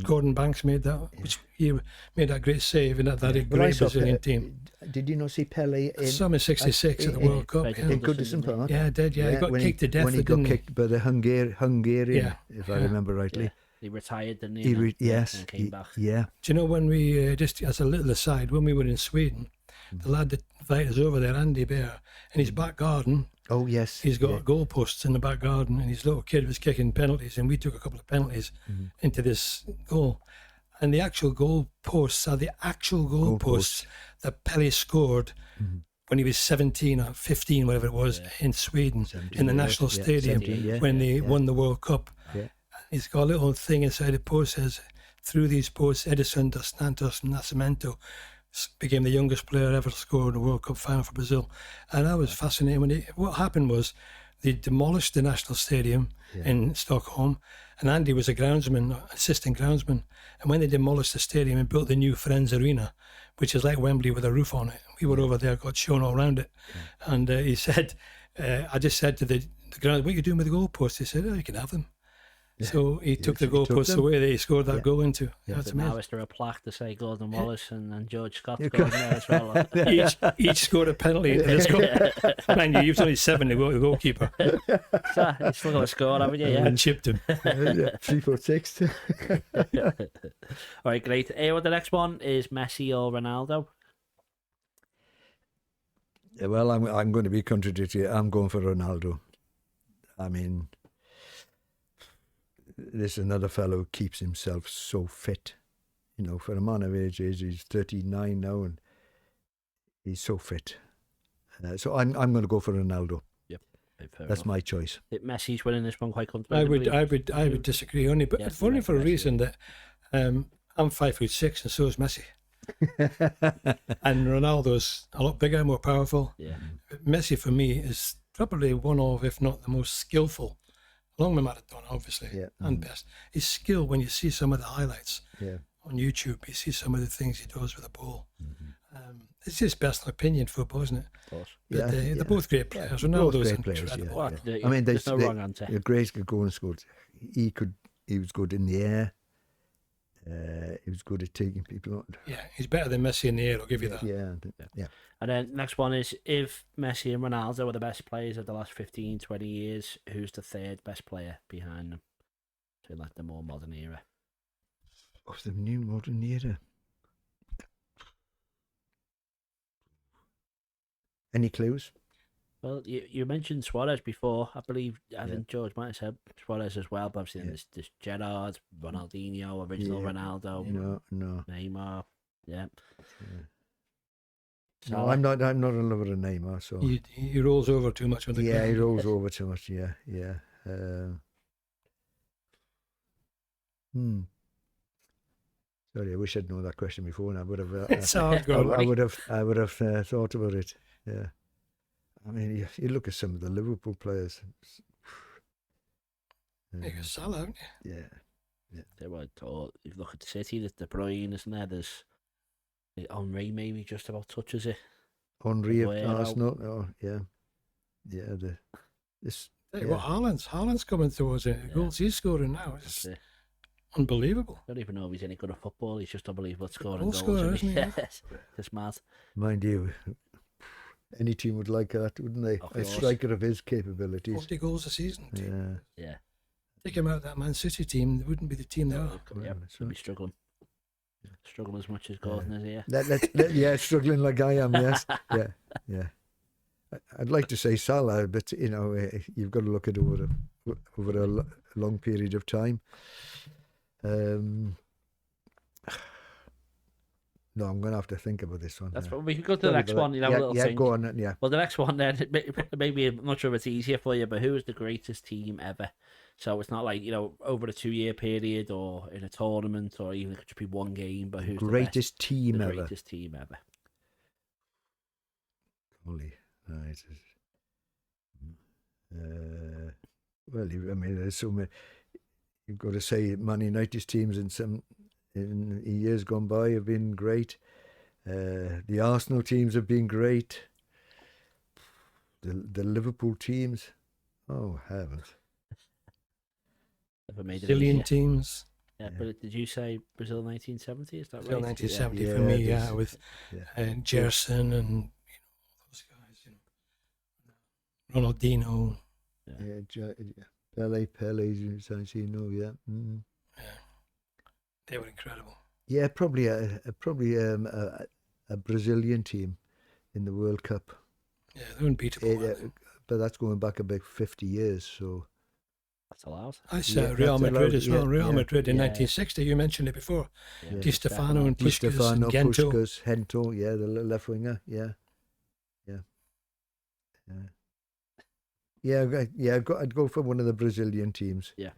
Gordon Banks made that, which he made that great save in that great Brazilian team. Did you not see Pele in? Some in '66 at the World Cup. In Goodison Park. Yeah, I did. Yeah, he got kicked to death. When he got kicked by the Hungarian, if I remember rightly. Yeah. He retired, didn't he? Yes. And came back. Yeah. Do you know when we, just as a little aside, when we were in Sweden, the lad that invited us over there, Andy Bear, in his back garden. Oh, yes. He's got goalposts in the back garden, and his little kid was kicking penalties, and we took a couple of penalties into this goal. And the actual goalposts are the actual goalposts that Pele scored when he was 17 or 15, whatever it was, in Sweden, in the National Stadium, when they won the World Cup. Yeah. He's got a little thing inside the post that says, through these posts, Edison dos Santos Nascimento became the youngest player ever to score in a World Cup final for Brazil. And that was fascinating. What happened was they demolished the National Stadium in Stockholm, and Andy was a groundsman, assistant groundsman. And when they demolished the stadium and built the new Friends Arena, which is like Wembley with a roof on it, we were over there, got shown all around it. And he said, I just said to the ground, what are you doing with the goalposts? He said, you can have them. Yeah. So he took the goalposts away that he scored that goal into. Yeah. That's now is there a plaque to say Gordon Wallace and George Scott scored there as well? each scored a penalty. Man, you used only 7 to go to the goalkeeper. So you still got a score, haven't you? Yeah. And chipped him. 3, 4, 6. All right, great. Well, the next one is Messi or Ronaldo. Well, I'm going to be contradictory. I'm going for Ronaldo. I mean, there's another fellow who keeps himself so fit. You know, for a man of age, he's 39 now, and he's so fit. So I'm going to go for Ronaldo. Yep, that's my choice. Messi's winning this one quite comfortably. I would disagree only, but only for a reason that I'm 5'6" and so is Messi. And Ronaldo's a lot bigger, more powerful. Yeah. Messi for me is probably one of, if not the most skillful, along with Maradona, obviously, and best. His skill, when you see some of the highlights on YouTube, you see some of the things he does with the ball. It's his personal opinion, football, isn't it? Of course. But they're both great players. Ronaldo's great players. incredible. I mean, there's no wrong answer. Grace could go and score. He was good in the air. He was good at taking people out. Yeah, he's better than Messi in the air, I'll give you that. Yeah. And then next one is, if Messi and Ronaldo are the best players of the last 15, 20 years, who's the third best player behind them? So like the more modern era. Of the new modern era. Any clues? Well, you mentioned Suarez before. I think George might have said Suarez as well, but I've seen this Gerrard, Ronaldinho, original Ronaldo, no, Neymar, No, I'm not a lover of Neymar, so he rolls over too much with the he rolls over too much. Yeah. Sorry, I wish I'd known that question before, and I would have. It's hard. I would have thought about it. Yeah. I mean, you look at some of the Liverpool players. You got Salah, haven't you? Yeah. Or if you look at City, there's De Bruyne, isn't there? There's Henry, maybe just about touches it. Henry of Arsenal. Oh, yeah. Haaland's coming towards it. The goals he's scoring now is Unbelievable. I don't even know if he's any good at football. He's just unbelievable at scoring Goal goals. scorer, isn't he? Yes. It's mad. Mind you, any team would like that, wouldn't they? Of A course. striker of his capabilities. 40 goals a season. Yeah. Take him out of that Man City team, it wouldn't be the team they are. Yeah, they'll be struggling. Struggling as much as Gordon is here. Yeah, struggling like I am, yes. Yeah. I'd like to say Salah, but, you know, you've got to look at over a long period of time. No, I'm going to have to think about this one. That's what we can go to the next one. You know, a little thing. Go on. Yeah. Well, the next one then, maybe I'm not sure if it's easier for you, but who is the greatest team ever? So it's not like, you know, over a 2-year period or in a tournament or even it could just be one game, but who's greatest the team ever? Greatest team ever. Holy, right. Well, I mean, there's so many. You've got to say Man United's teams in years gone by have been great. The Arsenal teams have been great. The Liverpool teams, oh heavens! Brazilian teams. Yeah, but did you say Brazil 1970? Is that Brazil right? 1970 for me, with Gerson and those guys, Ronaldinho. Pele, yeah. They were incredible. Yeah, probably a Brazilian team in the World Cup. Yeah, they're unbeatable. But that's going back about 50 years, so. That's allowed. I said Real Madrid as well. Real Madrid in 1960. You mentioned it before. Di Stefano and Puskas and Gento. Puskas, Hento, the left winger. I'd go for one of the Brazilian teams. Yeah.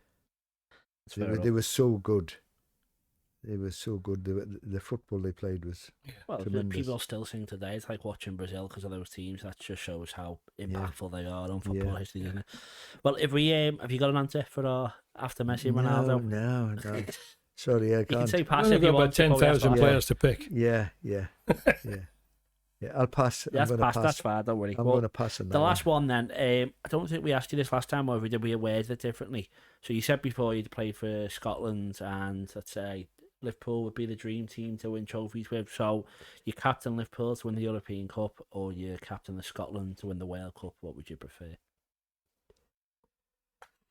They were so good. They were so good. The football they played was tremendous. People still sing today. It's like watching Brazil because of those teams. That just shows how impactful they are on football history, doesn't it? Well, if we have you got an answer for our after Messi Ronaldo? No. Sorry, I can't. You can say pass if I've you got want. about 10,000 players to pick. Yeah. I'll pass. That's pass. That's fine. Don't worry. I'm going to pass on that. The last one then. I don't think we asked you this last time, or if we did, we worded it differently. So you said before you'd played for Scotland, and let's say Liverpool would be the dream team to win trophies with. So you captain Liverpool to win the European Cup, or you captain the Scotland to win the World Cup. What would you prefer?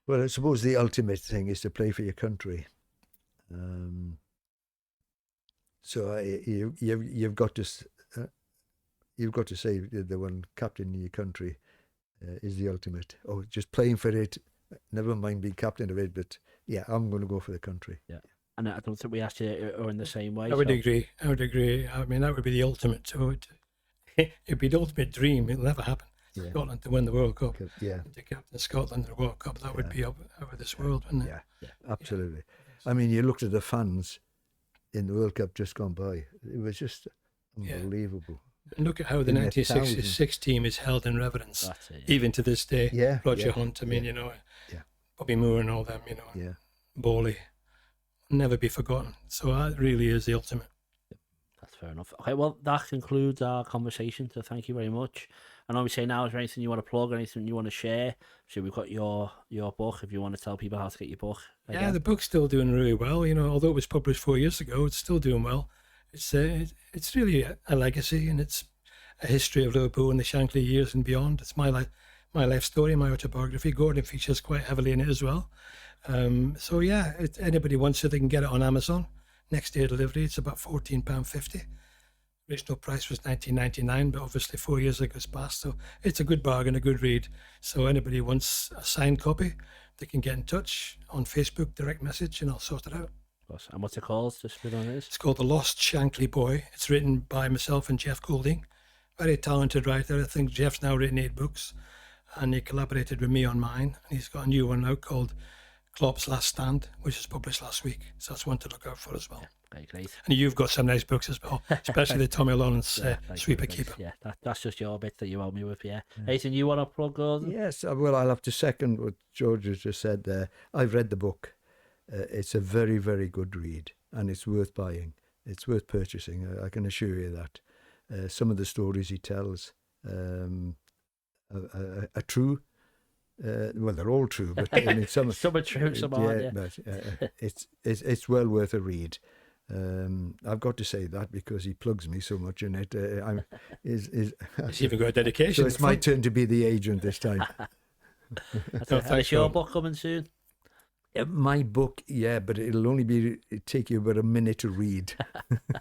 Well, I suppose the ultimate thing is to play for your country. So you've got to say the one captain in your country is the ultimate. Oh, just playing for it. Never mind being captain of it, but I'm going to go for the country. Yeah. And I don't think we asked you or in the same way. I would agree. I mean, that would be the ultimate. So it'd be the ultimate dream. It'll never happen. Scotland to win the World Cup. Yeah. To captain Scotland in the World Cup, that would be out of this world, wouldn't it? Yeah, absolutely. I mean, you looked at the fans in the World Cup just gone by. It was just unbelievable. And look at how the 1966 team is held in reverence, even to this day. Yeah. Roger Hunt, I mean, Bobby Moore and all them, Bowley. Never be forgotten. So that really is the ultimate. That's fair enough. Okay, well, that concludes our conversation. So thank you very much. And obviously now, is there anything you want to plug, anything you want to share? So we've got your book. If you want to tell people how to get your book. Again. Yeah, the book's still doing really well. Although it was published 4 years ago, it's still doing well. It's really a legacy, and it's a history of Liverpool in the Shankly years and beyond. It's my life story, my autobiography. Gordon features quite heavily in it as well. Anybody wants it, they can get it on Amazon. Next day delivery, it's about £14.50. Original price was $19.99, but obviously 4 years ago it's passed, so it's a good bargain, a good read. So anybody wants a signed copy, they can get in touch on Facebook, direct message, and I'll sort it out. And what's it called? Just for on this. It's called The Lost Shankly Boy. It's written by myself and Jeff Goulding, very talented writer. I think Jeff's now written 8 books, and he collaborated with me on mine. And he's got a new one out called Klopp's Last Stand, which was published last week. So that's one to look out for as well. Okay, great. And you've got some nice books as well, especially the Tommy Lawrence Sweeper Keeper. Yeah, that's just your bit that you helped me with, Anything you want to plug, Gordon? Yes, well, I'll have to second what George has just said there. I've read the book. It's a very, very good read, and it's worth buying. It's worth purchasing, I can assure you that. Some of the stories he tells are true, Well, they're all true, but I mean, some are true, some aren't. Yeah. But it's well worth a read. I've got to say that because he plugs me so much in it. He's even got a dedication. So it's my turn to be the agent this time. Is your book coming soon? My book, yeah, but it'll only take you about a minute to read.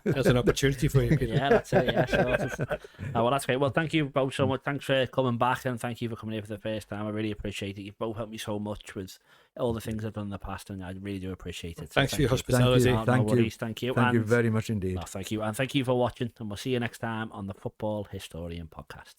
That's an opportunity for you, Peter. Yeah, that's it. Yeah, sure. Well, that's great. Well, thank you both so much. Thanks for coming back, and thank you for coming here for the first time. I really appreciate it. You've both helped me so much with all the things I've done in the past, and I really do appreciate it. Thanks for your hospitality. Thank you. Thank you. Thank you very much indeed. Thank you, and thank you for watching. And we'll see you next time on the Football Historian Podcast.